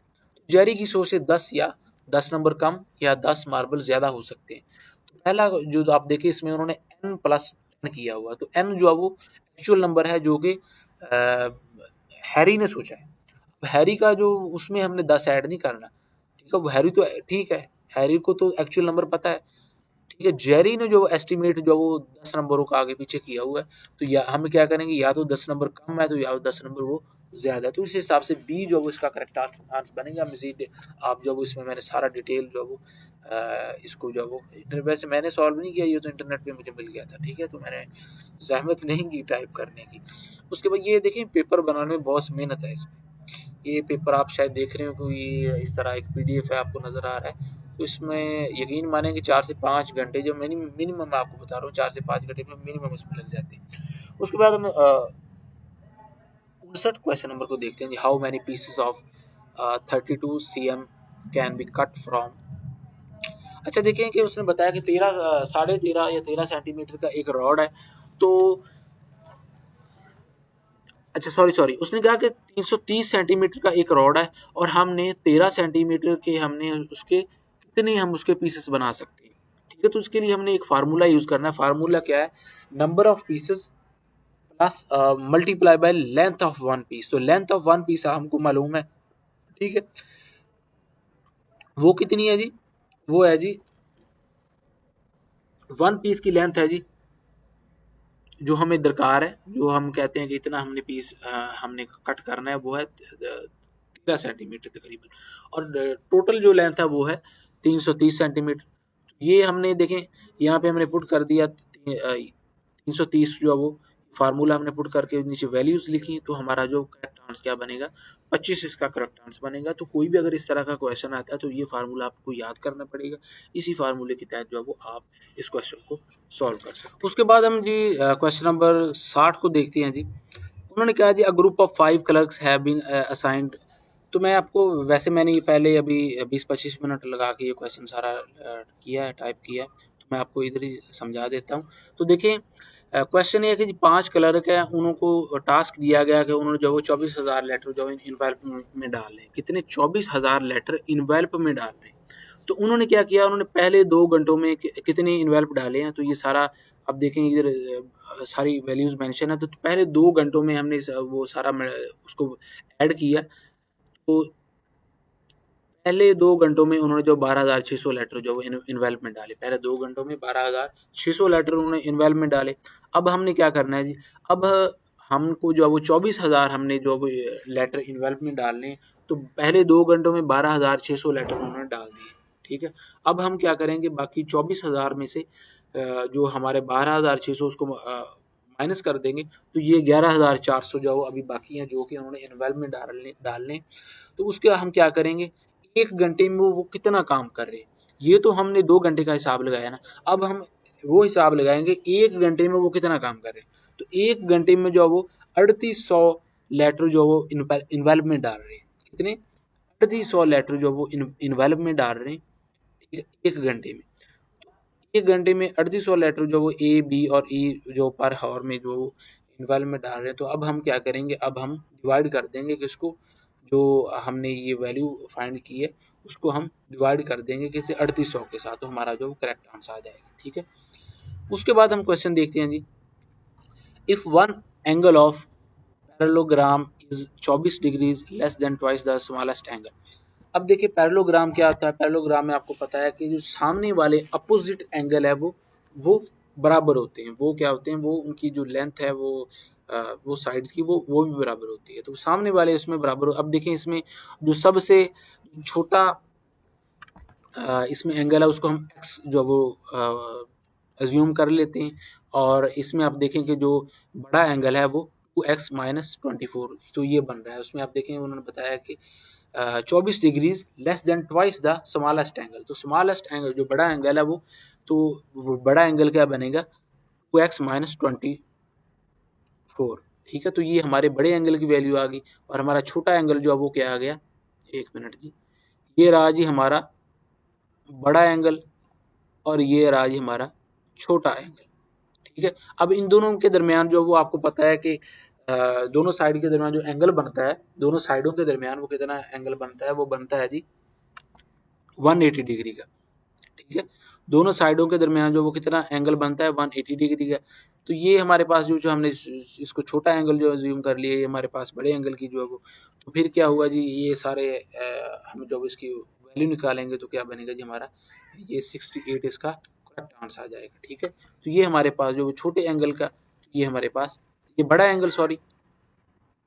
Jerry की सोच से 10 या 10 नंबर कम या 10 मार्बल ज़्यादा हो सकते हैं। तो पहला जो आप देखिए, इसमें उन्होंने एन प्लस 10 किया हुआ, तो एन जो है वो एक्चुअल नंबर है जो कि हैरी ने सोचा है। हैरी का जो उसमें हमने 10 ऐड नहीं करना। ठीक है। वो हैरी तो ठीक है, हैरी को तो एक्चुअल नंबर पता है। ठीक है। जेरी ने जो एस्टिमेट जो वो 10 नंबरों का आगे पीछे किया हुआ है, तो या हम क्या करेंगे, या तो 10 नंबर कम है तो या 10 नंबर वो ज़्यादा है। तो इस हिसाब से बी जो वो इसका करेक्ट आंसर बनेगा। मजीद आप जो इसमें मैंने सारा डिटेल जो वो इसको जो वो, वैसे मैंने सॉल्व नहीं किया, ये तो इंटरनेट पे मुझे मिल गया था। ठीक है। तो मैंने ज़हमत नहीं की टाइप करने की। उसके बाद ये देखें, पेपर बनाने में बहुत मेहनत है इसमें। ये पेपर आप शायद देख रहे हो कि ये इस तरह एक पीडीएफ है, आपको नज़र आ रहा है। तो इसमें यकीन माने कि 4 से 5 घंटे जो मिनिमम मैं आपको बता रहा हूँ, 4 से 5 घंटे में मिनिमम इसमें लग जाते हैं। उसके बाद हम 59 क्वेश्चन नंबर को देखते हैं जी। How many pieces of 32 cm can be cut from. अच्छा देखें कि उसने बताया कि 13.5 या 13 सेंटीमीटर का एक रॉड है। तो अच्छा सॉरी, उसने कहा कि 330 सेंटीमीटर का एक रॉड है और हमने 13 सेंटीमीटर के हमने उसके कितने हम उसके पीसेस बना सकते हैं। ठीक है। तो उसके लिए हमने एक फार्मूला यूज़ करना है। फार्मूला क्या है, number of pieces plus multiply by length of one piece. तो लेंथ ऑफ वन पीस हमको मालूम है, ठीक है, वो कितनी है जी, वो है जी वन पीस की लेंथ है जी जो हमें दरकार है, जो हम कहते हैं कि इतना हमने पीस हमने कट करना है, वो है 13 सेंटीमीटर तकरीबन, और टोटल जो लेंथ है वो है 330 सेंटीमीटर। ये हमने देखें यहाँ पे हमने पुट कर दिया 330 जो है वो फार्मूला हमने पुट करके नीचे वैल्यूज लिखी, तो हमारा जो करेक्ट आंसर क्या बनेगा, 25 इसका करेक्ट आंसर बनेगा। तो कोई भी अगर इस तरह का क्वेश्चन आता है तो ये फार्मूला आपको याद करना पड़ेगा, इसी फार्मूले के तहत जो है वो आप इस क्वेश्चन को सॉल्व कर सकते हैं। उसके बाद हम जी क्वेश्चन नंबर 60 को देखते हैं जी। उन्होंने कहा जी a group of 5 clerks have been assigned. तो मैं आपको वैसे मैंने ये पहले अभी 20-25 मिनट लगा के ये क्वेश्चन सारा किया है, टाइप किया है, तो मैं आपको इधर ही समझा देता हूँ। तो देखिए क्वेश्चन ये है कि जी 5 क्लर्क है, उनको टास्क दिया गया कि उन्होंने जो वो 24,000 लेटर जो इन्वेल्प में डाल रहे, कितने 24,000 लेटर इन्वेल्प में डाल रहे हैं। तो उन्होंने क्या किया, उन्होंने पहले 2 घंटों में कितने इन्वेल्प डाले हैं, तो ये सारा अब देखें इधर सारी वैल्यूज मेंशन है। तो पहले 2 घंटों में हमने वो सारा उसको ऐड किया, तो पहले 2 घंटों में उन्होंने जो 12,600 लेटर जो इन्वेल्प में डाले, पहले 2 घंटों में 12,600 लेटर उन्होंने इन्वेल्प में डाले। अब हमने क्या करना है जी, अब हमको जो है वो 24,000 हमने जो लेटर इन्वेल्प में डालने, तो पहले 2 घंटों में 12,600 लेटर उन्होंने डाल दिए, ठीक है। अब हम क्या करेंगे, बाकी 24,000 में से जो हमारे 12,600 उसको माइनस कर देंगे, तो ये 11,400 जो अभी बाकी हैं जो कि उन्होंने इन्वेल्प में डालने। तो उसके हम क्या करेंगे, 1 घंटे में वो कितना काम कर रहे हैं, ये तो हमने 2 घंटे का हिसाब लगाया ना, अब हम वो हिसाब लगाएंगे 1 घंटे में वो कितना काम कर रहे हैं। तो 1 घंटे में जो वो 3800 लेटर जो वो इन्वेल्प में डाल रहे हैं, कितने 3800 लेटर जो वो इन्वेल्प में डाल रहे हैं, ठीक है, 1 घंटे में। 1 घंटे में 3800 लेटर जो वो ए बी और ई जो पर हावर में जो इन्वेल्प में डाल रहे हैं। तो अब हम क्या करेंगे, अब हम डिवाइड कर देंगे किसको, जो हमने ये वैल्यू फाइंड की है उसको हम डिवाइड कर देंगे किसी 3800 के साथ, तो हमारा जो करेक्ट आंसर आ जाएगा, ठीक है। उसके बाद हम क्वेश्चन देखते हैं जी, if one angle of parallelogram is 24 degrees less than twice the smallest angle. अब देखिए पैरेललोग्राम क्या होता है, पैरेललोग्राम में आपको पता है कि जो सामने वाले अपोजिट एंगल है वो बराबर होते हैं, वो क्या होते हैं, वो उनकी जो लेंथ है वो साइड्स की वो भी बराबर होती है, तो सामने वाले इसमें बराबर। अब देखें इसमें जो सबसे छोटा इसमें एंगल है उसको हम एक्स जो वो अज्यूम कर लेते हैं, और इसमें आप देखें कि जो बड़ा एंगल है वो 2x-24, तो ये बन रहा है। उसमें आप देखें उन्होंने बताया कि 24 degrees less than twice the smallest angle. तो स्मॉलेस्ट एंगल जो बड़ा एंगल है वो बड़ा एंगल क्या बनेगा, 2x-24, ठीक है। तो ये हमारे बड़े एंगल की वैल्यू आ गई, और हमारा छोटा एंगल जो है वो क्या आ गया, 1 मिनट जी, ये रहा जी हमारा बड़ा एंगल, और ये रहा जी हमारा छोटा एंगल, ठीक है। अब इन दोनों के दरमियान जो वो आपको पता है कि दोनों साइड के दरमियान जो एंगल बनता है, दोनों साइडों के दरमियान वो कितना एंगल बनता है, वो बनता है जी 180 डिग्री का, ठीक है। दोनों साइडों के दरमियान जो वो कितना एंगल बनता है, 180 डिग्री का। तो ये हमारे पास जो हमने इसको छोटा एंगल जो ज्यूम कर लिया, ये हमारे पास बड़े एंगल की जो है वो, तो फिर क्या हुआ जी, ये सारे हम जब इसकी वैल्यू निकालेंगे तो क्या बनेगा जी हमारा, ये 68 इसका करेक्ट आंसर आ जाएगा, ठीक है। तो ये हमारे पास जो छोटे एंगल का, ये हमारे पास ये बड़ा एंगल सॉरी,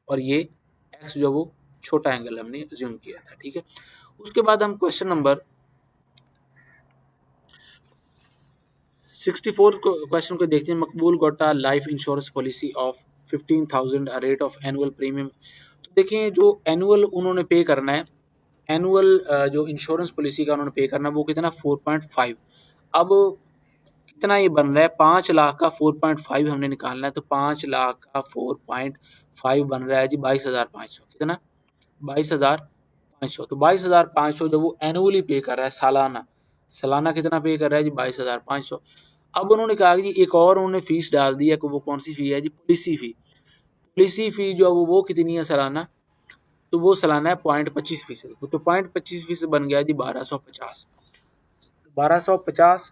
और ये एक्स जो वो छोटा एंगल हमने ज्यूम किया था, ठीक है। उसके बाद हम क्वेश्चन नंबर 64 क्वेश्चन को देखते हैं। मकबूल गोटा life insurance policy of 15,000 rate of annual premium. तो देखिए जो एनुअल उन्होंने पे करना है, एनुअल जो इंश्योरेंस पॉलिसी का उन्होंने पे करना है वो कितना 4.5। अब कितना ये बन रहा है, 5 लाख का 4.5 हमने निकालना है, तो 5 लाख का 4.5 बन रहा है जी 22,500, कितना 22,500। तो 22,500 जब वो एनुअली पे कर रहा है, सालाना कितना पे कर रहा है जी 22,500। अब उन्होंने कहा कि जी एक और उन्होंने फीस डाल दी है, कि वो कौन सी फी है जी, पॉलिसी फी। पॉलिसी फी जो है वो कितनी है सालाना, तो वो सालाना है 0.25%, तो 0.25% बन गया जी 1250। 1250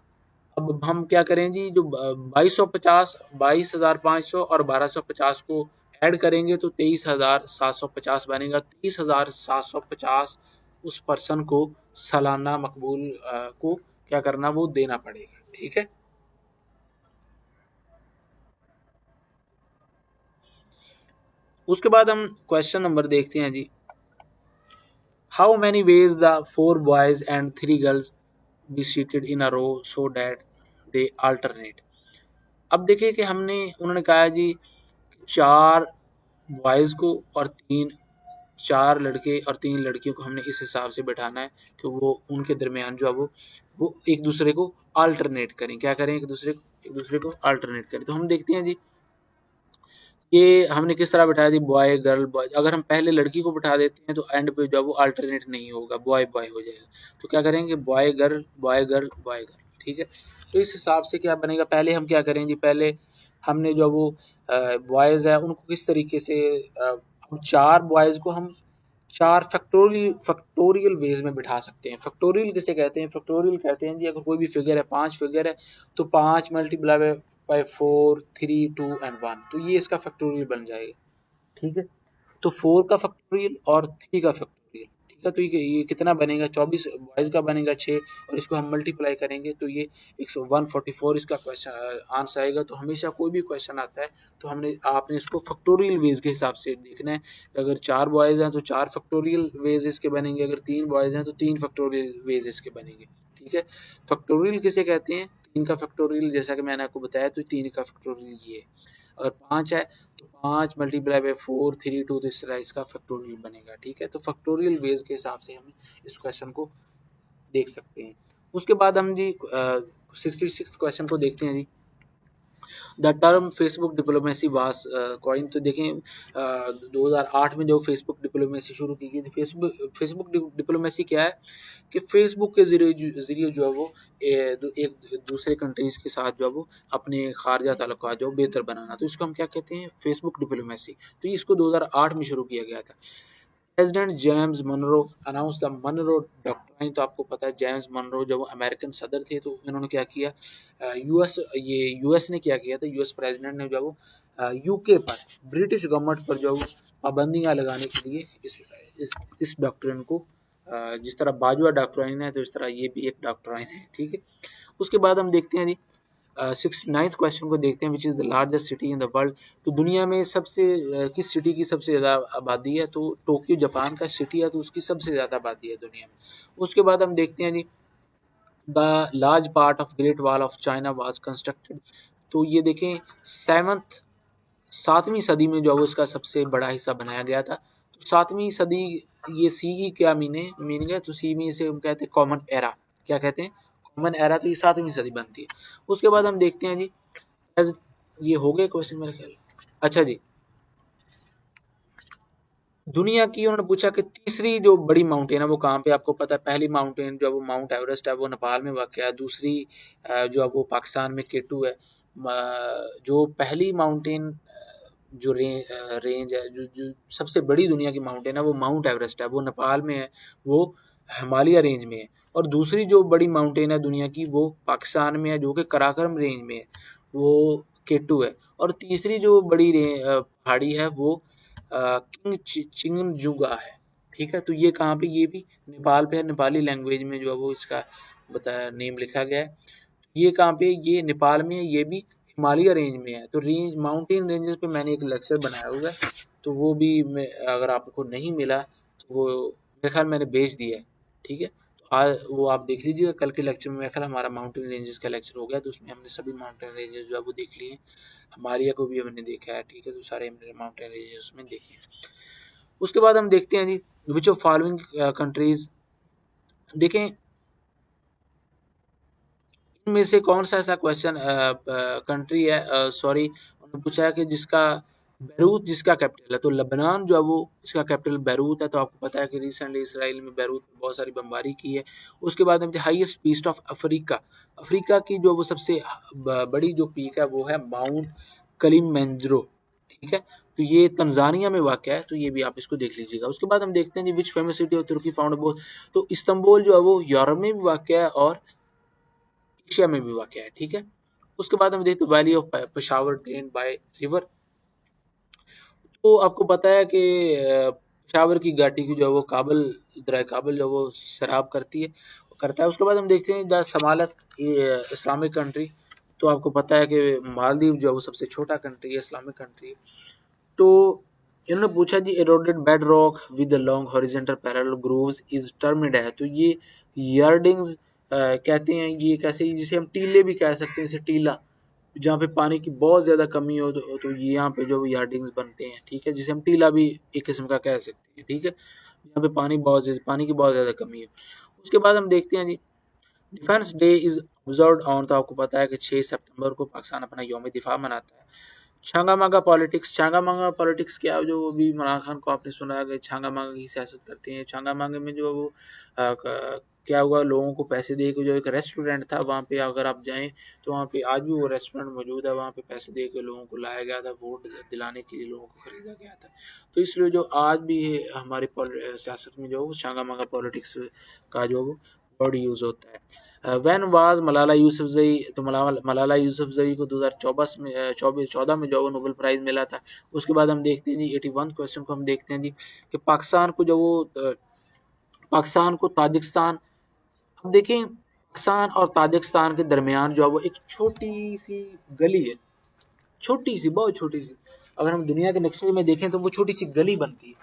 अब हम क्या करें जी, जो 2250, 22,500 और 1250 को ऐड करेंगे तो 23,750 बनेगा। 23,750 उस पर्सन को सालाना मकबूल को क्या करना, वो देना पड़ेगा। ठीक है। उसके बाद हम क्वेश्चन नंबर देखते हैं जी। How many ways the 4 boys and 3 girls be seated in a row so that they alternate. अब देखिए कि हमने, उन्होंने कहा है जी 4 बॉयज को और 4 लड़के और 3 लड़कियों को हमने इस हिसाब से बैठाना है कि वो उनके दरमियान जो है वो एक दूसरे को अल्टरनेट करें। क्या करें, एक दूसरे को अल्टरनेट करें। तो हम देखते हैं जी, ये हमने किस तरह बैठाया जी, बॉय गर्ल बॉय। अगर हम पहले लड़की को बैठा देते हैं तो एंड पे जो है वो अल्टरनेट नहीं होगा, बॉय बॉय हो जाएगा। तो क्या करेंगे, boy girl boy girl boy girl. ठीक है। तो इस हिसाब से क्या बनेगा, पहले हम क्या करें जी, पहले हमने जो वो बॉयज है उनको किस तरीके से, हम 4 बॉयज को हम 4 फैक्टोरियल वेज में बिठा सकते हैं। फैक्टोरियल किसे कहते हैं, फैक्टोरियल कहते हैं जी, अगर कोई भी फिगर है, 5 फिगर है, तो 5 मल्टीप्लाई बाय 4, 3, 2 एंड 1, तो ये इसका फैक्टोरियल बन जाएगा। ठीक है। तो 4 का फैक्टोरियल और 3 का फैक्टोरियल। ठीक है। तो ये कितना बनेगा, 24 बॉयज का बनेगा 6, और इसको हम मल्टीप्लाई करेंगे तो ये 144 इसका क्वेश्चन आंसर आएगा। तो हमेशा कोई भी क्वेश्चन आता है तो आपने इसको फैक्टोरियल वेज के हिसाब से देखना है। अगर 4 बॉयज हैं तो 4 फैक्टोरियल वेज इसके बनेंगे, अगर 3 बॉयज हैं तो 3 फैक्टोरियल वेज इसके बनेंगे। ठीक है। फैक्टोरियल किसे कहते हैं, 3 का फैक्टोरियल, जैसा कि मैंने आपको बताया, तो 3 का फैक्टोरियल ये है। अगर 5 है तो 5 मल्टीप्लाई बाय 4, 3, 2, तो इस तरह इसका फैक्टोरियल बनेगा। ठीक है। तो फैक्टोरियल बेस के हिसाब से हम इस क्वेश्चन को देख सकते हैं। उसके बाद हम जी 66 क्वेश्चन को देखते हैं जी। द टर्म फेसबुक डिप्लोमेसी वास कॉइन। तो देखें 2008 में जो फेसबुक डिप्लोमेसी शुरू की गई थी, फेसबुक डिप्लोमेसी क्या है कि फेसबुक के जरिए जो है वो एक दूसरे कंट्रीज के साथ जो है वो अपने खारजा ताल्लुकात जो बेहतर बनाना, तो इसको हम क्या कहते हैं, फेसबुक डिप्लोमेसी। तो इसको 2008 में शुरू किया गया था। President James Monroe announce the Monroe doctrine. तो आपको पता है जेम्स मनरो जब वो अमेरिकन सदर थे तो इन्होंने क्या किया, यूएस ने क्या किया था, यूएस प्रेसिडेंट ने जो वो यूके पर, ब्रिटिश गवर्नमेंट पर जो पाबंदियां लगाने के लिए इस डॉक्ट्राइन को, जिस तरह बाजवा डॉक्ट्राइन है तो इस तरह ये भी एक डॉक्ट्राइन है। ठीक है। उसके बाद हम देखते हैं जी 69th क्वेश्चन को देखते हैं, which is the largest city in the world. तो दुनिया में सबसे किस सिटी की सबसे ज़्यादा आबादी है, तो टोक्यो जापान का सिटी है तो उसकी सबसे ज़्यादा आबादी है दुनिया में। उसके बाद हम देखते हैं जी the large part of great wall of China was constructed. तो ये देखें 7वीं सदी में जो है उसका सबसे बड़ा हिस्सा बनाया गया था। तो 7वीं सदी, ये सी ही क्या मीनिंग है, तो सी में इसे हम कहते हैं कॉमन एरा। क्या कहते हैं, कॉमन एरा। तो ये 7वीं सदी बनती है। उसके बाद हम देखते हैं जी, ये हो गए क्वेश्चन मेरे ख्याल। अच्छा जी, दुनिया की उन्होंने पूछा कि तीसरी जो बड़ी माउंटेन है वो कहाँ पे, आपको पता है पहली माउंटेन जो है वो माउंट एवरेस्ट है, वो नेपाल में वाक़ है। दूसरी जो है वो पाकिस्तान में केटू है। जो पहली माउंटेन जो रेंज है, जो सबसे बड़ी दुनिया की माउंटेन है वो माउंट एवरेस्ट है, वो नेपाल में है, वो हिमालय रेंज में है। और दूसरी जो बड़ी माउंटेन है दुनिया की वो पाकिस्तान में है, जो कि कराकरम रेंज में है, वो केटू है। और तीसरी जो बड़ी पहाड़ी है वो चिंगनजुगा है। ठीक है। तो ये कहाँ पे, ये भी नेपाल पे है, नेपाली लैंग्वेज में जो है वो इसका बताया नेम लिखा गया है। ये कहाँ पे, ये नेपाल में है, ये भी हिमालय रेंज में है। तो रेंज, माउंटेन रेंजेस पे मैंने एक लेक्चर बनाया हुआ है, तो वो भी अगर आपको नहीं मिला तो वो मेरे ख्याल मैंने भेज दिया है। ठीक है। तो आज वो आप देख लीजिएगा, कल के लेक्चर में मेरे ख्याल हमारा माउंटेन रेंजेस का लेक्चर हो गया, तो उसमें हमने सभी माउंटेन रेंजेस जो है वो देख लिए हैं। हिमालय को भी हमने देखा है। ठीक है। तो सारे हमने माउंटेन रेंजेस में देखे हैं। उसके बाद हम देखते हैं जी, विच ऑफ फॉलोइंग कंट्रीज, देखें इनमें से कौन सा ऐसा क्वेश्चन कंट्री है, सॉरी उन्होंने पूछा है कि जिसका बैरूत जिसका कैपिटल है। तो लबनान जो है वो इसका कैपिटल बैरूत है। तो आपको पता है कि रिसेंटली इसराइल में बैरूत में बहुत सारी बमबारी की है। उसके बाद हम highest peak of Africa, Africa की जो वो सबसे बड़ी जो पीक है वो है माउंट कलिमंजारो। ठीक है। तो ये तंजानिया में वाक़ है, तो ये भी आप इसको देख लीजिएगा। उसके बाद हम देखते हैं जी, which famous city of Turkey found both. तो इस्तांबुल जो है वो यूरोप में भी वाक़ है और एशिया में भी वाक़ है, ठीक है। उसके बाद हम देखते हैं valley of Peshawar drain by river. तो आपको पता है कि पेशावर की घाटी की जो है वो काबल, दरिया काबल जो है वो सैराब करता है। उसके बाद हम देखते हैं द समालस इस्लामिक कंट्री। तो आपको पता है कि मालदीव जो है वो सबसे छोटा कंट्री है, इस्लामिक कंट्री है। तो इन्होंने पूछा जी eroded bedrock with long horizontal parallel grooves is termed है। तो ये यार्डिंग्स कहते हैं, ये कैसे, जिसे हम टीले भी कह सकते हैं, जैसे टीला जहाँ पे पानी की बहुत ज़्यादा कमी हो तो ये यहाँ पे जो यार्डिंग्स बनते हैं, ठीक है, जिसे हम टीला भी एक किस्म का कह सकते हैं, ठीक है, यहाँ पे पानी की बहुत ज़्यादा कमी है। उसके बाद हम देखते हैं जी defence day is observed on. तो आपको पता है कि 6 सितंबर को पाकिस्तान अपना यौम दिफा मनाता है। छांगा मांगा पॉलिटिक्स, छांगा मांगा पॉलिटिक्स क्या, जो अभी इमरान खान को आपने सुना है कि छांगा मांगा की सियासत करते हैं। छांगा मांगे में जो वो क्या हुआ, लोगों को पैसे दे के, जो एक रेस्टोरेंट था वहाँ पे अगर आप जाएं तो वहाँ पे आज भी वो रेस्टोरेंट मौजूद है, वहाँ पे पैसे दे के लोगों को लाया गया था, वोट दिलाने के लिए लोगों को खरीदा गया था। तो इसलिए जो आज भी है हमारी सियासत में जो छांगा मांगा पॉलिटिक्स का जो वर्ड यूज़ होता है। When was Malala Yousafzai. तो मलाला यूसुफजई को 2024 में 14 में जो वो नोबेल प्राइज़ मिला था। उसके बाद हम देखते हैं जी 81 क्वेश्चन को हम देखते हैं जी कि पाकिस्तान को ताजिकिस्तान, अब देखें पाकिस्तान और ताजिकिस्तान के दरमियान जो है वो एक छोटी सी गली है, छोटी सी, बहुत छोटी सी। अगर हम दुनिया के नक्शे में देखें तो वो छोटी सी गली बनती है।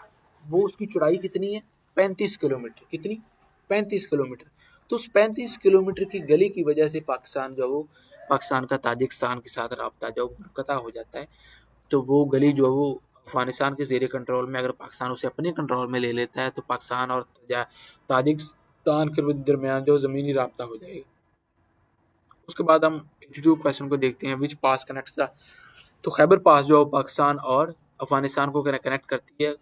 वो उसकी चौड़ाई कितनी है, 35 किलोमीटर। कितनी, 35 किलोमीटर। तो उस 35 किलोमीटर की गली की वजह से पाकिस्तान जो वो पाकिस्तान का ताजिकिस्तान के साथ राब्ता जो मुनक़ता हो जाता है। तो वो गली जो है वो अफगानिस्तान के ज़ेरे कंट्रोल में, अगर पाकिस्तान उसे अपने कंट्रोल में ले लेता है तो पाकिस्तान और ताजिकिस्तान के दरमियान जो ज़मीनी राब्ता हो जाएगा। उसके बाद हम 82 क्वेश्चन को देखते हैं, विच पास कनेक्ट्स द। तो खैबर पास जो पाकिस्तान और अफगानिस्तान को कनेक्ट करती है।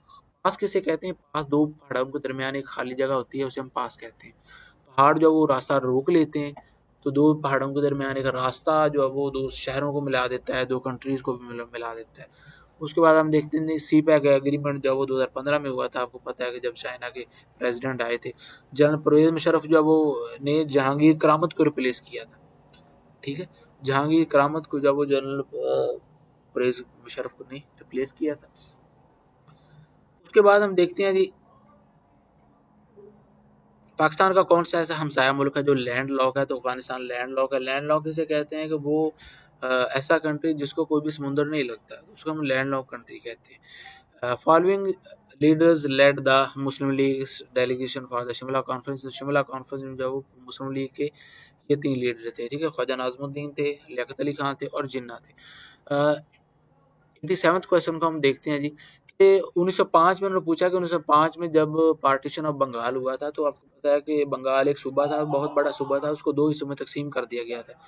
पास किसे कहते हैं, पास दो पहाड़ों के दरमियान एक खाली जगह होती है, उसे हम पास कहते हैं। पहाड़ जो वो रास्ता रोक लेते हैं, तो दो पहाड़ों के दरमियान एक रास्ता जो है वो दो शहरों को मिला देता है, दो कंट्रीज को भी मिला देता है। उसके बाद हम देखते हैं सी पैक एग्रीमेंट जो वो 2015 में हुआ था। आपको पता है कि जब चाइना के प्रेसिडेंट आए थे, जनरल परवेज मुशर्रफ जो वो ने जहांगीर करामत को रिप्लेस किया था, ठीक है। जहांगीर करामत को जब वो जनरल परवेज मुशर्रफ को ने रिप्लेस किया था। उसके बाद हम देखते हैं जी पाकिस्तान का कौन सा ऐसा हमसाया मुल्क है जो लैंड लॉक है। तो अफगानिस्तान लैंड लॉक है। लैंड लॉक किसे कहते हैं कि वो ऐसा कंट्री जिसको कोई भी समुंदर नहीं लगता है, उसको हम लैंड लॉक कंट्री कहते हैं। Following leaders led the Muslim League delegation for the Shimla conference. Shimla conference में जो मुस्लिम लीग के ये 3 लीडर थे, ठीक है। ख्वाजा नाज़मुद्दीन थे, लियाकत अली खान थे और जिन्ना थे। 87th क्वेश्चन को हम देखते हैं जी कि 1905 में उन्होंने पूछा कि 1905 में जब पार्टीशन ऑफ बंगाल हुआ था, तो आपको पता है कि बंगाल एक सूबा था, बहुत बड़ा सूबा था, उसको 2 हिस्सों में तकसीम कर दिया गया था।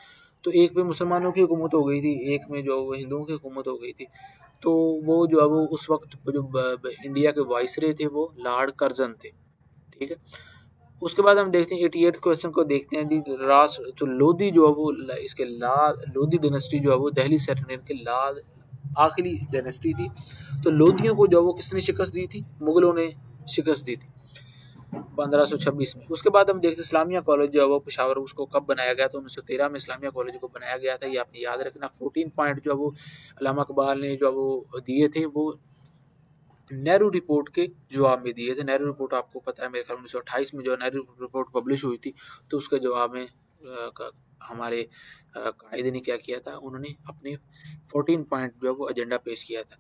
तो एक में मुसलमानों की हुकूमत हो गई थी, एक में जो हिंदुओं की हुकूमत हो गई थी। तो वो जो है वो उस वक्त जो इंडिया के वाइसरे थे वो लॉर्ड कर्जन थे, ठीक है। उसके बाद हम देखते हैं 88th क्वेश्चन को देखते हैं जी रास। तो लोधी जो है वो इसके लोधी डायनेस्टी जो है वो दिल्ली सल्तनत के आखिरी डायनेस्टी थी। तो लोधियों को जो वो किसने शिकस्त दी थी, मुगलों ने शिकस्त दी थी 1526 में। उसके बाद हम देखते हैं इस्लामिया कॉलेज जो है वो पेशावर, उसको कब बनाया गया था, 1913 में इस्लामिया कॉलेज को बनाया गया था। ये आपने याद रखना। 14 पॉइंट जो वो अल्लामा इकबाल ने जो वो दिए थे, वो नेहरू रिपोर्ट के जवाब में दिए थे। नेहरू रिपोर्ट आपको पता है मेरे ख्याल 1928 में जो नेहरू रिपोर्ट पब्लिश हुई थी, तो उसके जवाब में हमारे कायदे ने क्या किया था, उन्होंने अपने 14 पॉइंट जो है वो एजेंडा पेश किया था।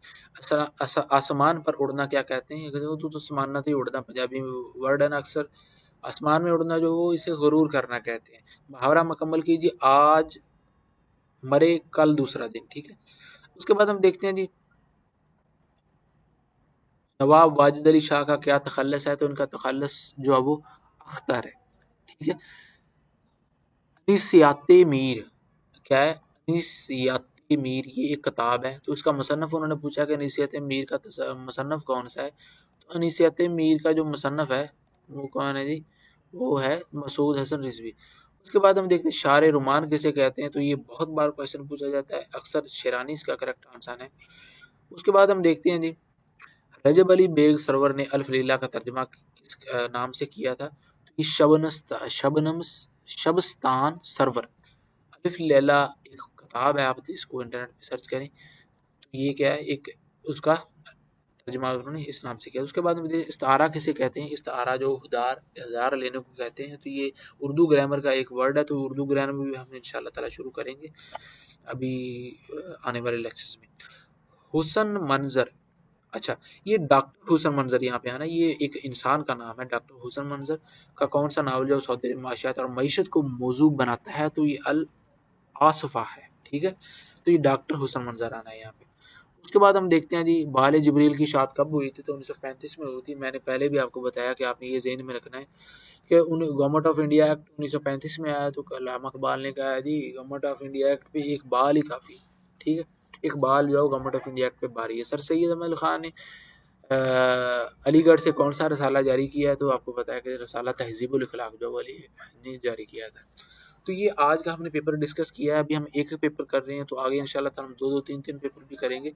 आसमान पर उड़ना क्या कहते हैं, तो समानता ही उड़ना पंजाबी में वर्ड है ना। अक्सर आसमान में उड़ना जो वो इसे गुरूर करना कहते हैं। मुहावरा मुकम्मल कीजिए, आज मरे कल दूसरा दिन, ठीक है। उसके बाद हम देखते हैं जी नवाब वाजिद अली शाह का क्या तखल्लुस है। तो उनका तखल्लुस जो है वो अख्तर है, ठीक है। अनीसियात मीर क्या है, अनीसियात मीर ये एक किताब है। तो इसका मुसन्नफ उन्होंने पूछा कि अनीसियात मीर का मुसन्नफ कौन सा है। तो अनीसियात मीर का जो मुसन्नफ है वो कौन है जी, वो है मसूद हसन रिजवी। उसके बाद हम देखते हैं शार रुमान किसे कहते हैं। तो ये बहुत बार क्वेश्चन पूछा जाता है, अक्सर शेरानी इसका करेक्ट आंसर है। उसके बाद हम देखते हैं जी रजब अली बेग सरवर ने अल्फ लीला का तर्जमा किस नाम से किया था। शबनस्ता शबनम शबस्तान सरवर, अलिफ लैला एक किताब है, आप इसको इंटरनेट पे सर्च करें तो ये क्या है, एक उसका तर्जुमा उन्होंने इस नाम से किया। उसके बाद मुझे इस्तारा किसे कहते हैं, इस्तारा जो उधार लेने को कहते हैं, तो ये उर्दू ग्रामर का एक वर्ड है, तो उर्दू ग्रामर भी हम इंशाल्लाह ताला शुरू करेंगे अभी आने वाले लेक्चर्स में। हुसन मंजर, अच्छा ये डॉक्टर हुसन मंजर यहाँ पे आना, ये एक इंसान का नाम है। डॉक्टर हुसन मंजर का कौन सा नावल जो सौदे माशियात और मीशत को मौजू बनाता है, तो ये अल आसफा है, ठीक है। तो ये डॉक्टर हुसन मंजर आना है यहाँ पे। उसके बाद हम देखते हैं जी बाल जिब्रील की शाद कब हुई थी, तो 1935 में हुई थी। मैंने पहले भी आपको बताया कि आपने ये ज़हन में रखना है कि गवर्नमेंट ऑफ इंडिया एक्ट 1935 में आया, तो अल्लामा इकबाल ने कहा जी गवर्नमेंट ऑफ इंडिया एक्ट पे एक बाल ही काफ़ी, ठीक है। एक बाल जो है गवर्नमेंट ऑफ इंडिया एक्ट पे भारी है। सर सैयद अहमद खान ने अलीगढ़ से कौन सा रसाला जारी किया है, तो आपको पता है कि रसाला तहजीबुल अखलाक जो अली ने जारी किया था। तो ये आज का हमने पेपर डिस्कस किया है। अभी हम एक पेपर कर रहे हैं, तो आगे इंशाल्लाह ताला हम दो दो तीन तीन पेपर भी करेंगे।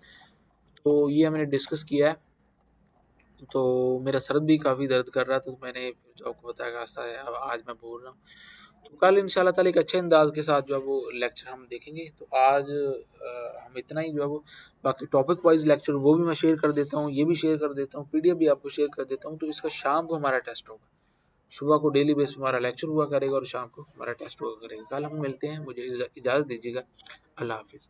तो ये हमने डिस्कस किया है। तो मेरा सर भी काफ़ी दर्द कर रहा था, तो मैंने जो आपको बताया ऐसा है, अब आज मैं बोल रहा हूँ। तो कल इंशाल्लाह ताला एक अच्छे अंदाज के साथ जो है वो लेक्चर हम देखेंगे। तो आज हम इतना ही जो है वो, बाकी टॉपिक वाइज लेक्चर वो भी मैं शेयर कर देता हूँ, ये भी शेयर कर देता हूँ, पीडीएफ भी आपको शेयर कर देता हूँ। तो इसका शाम को हमारा टेस्ट होगा, सुबह को डेली बेस पे हमारा लेक्चर हुआ करेगा और शाम को हमारा टेस्ट हुआ करेगा। कल हम मिलते हैं, मुझे इजाज़त दीजिएगा। अल्लाह हाफिज़।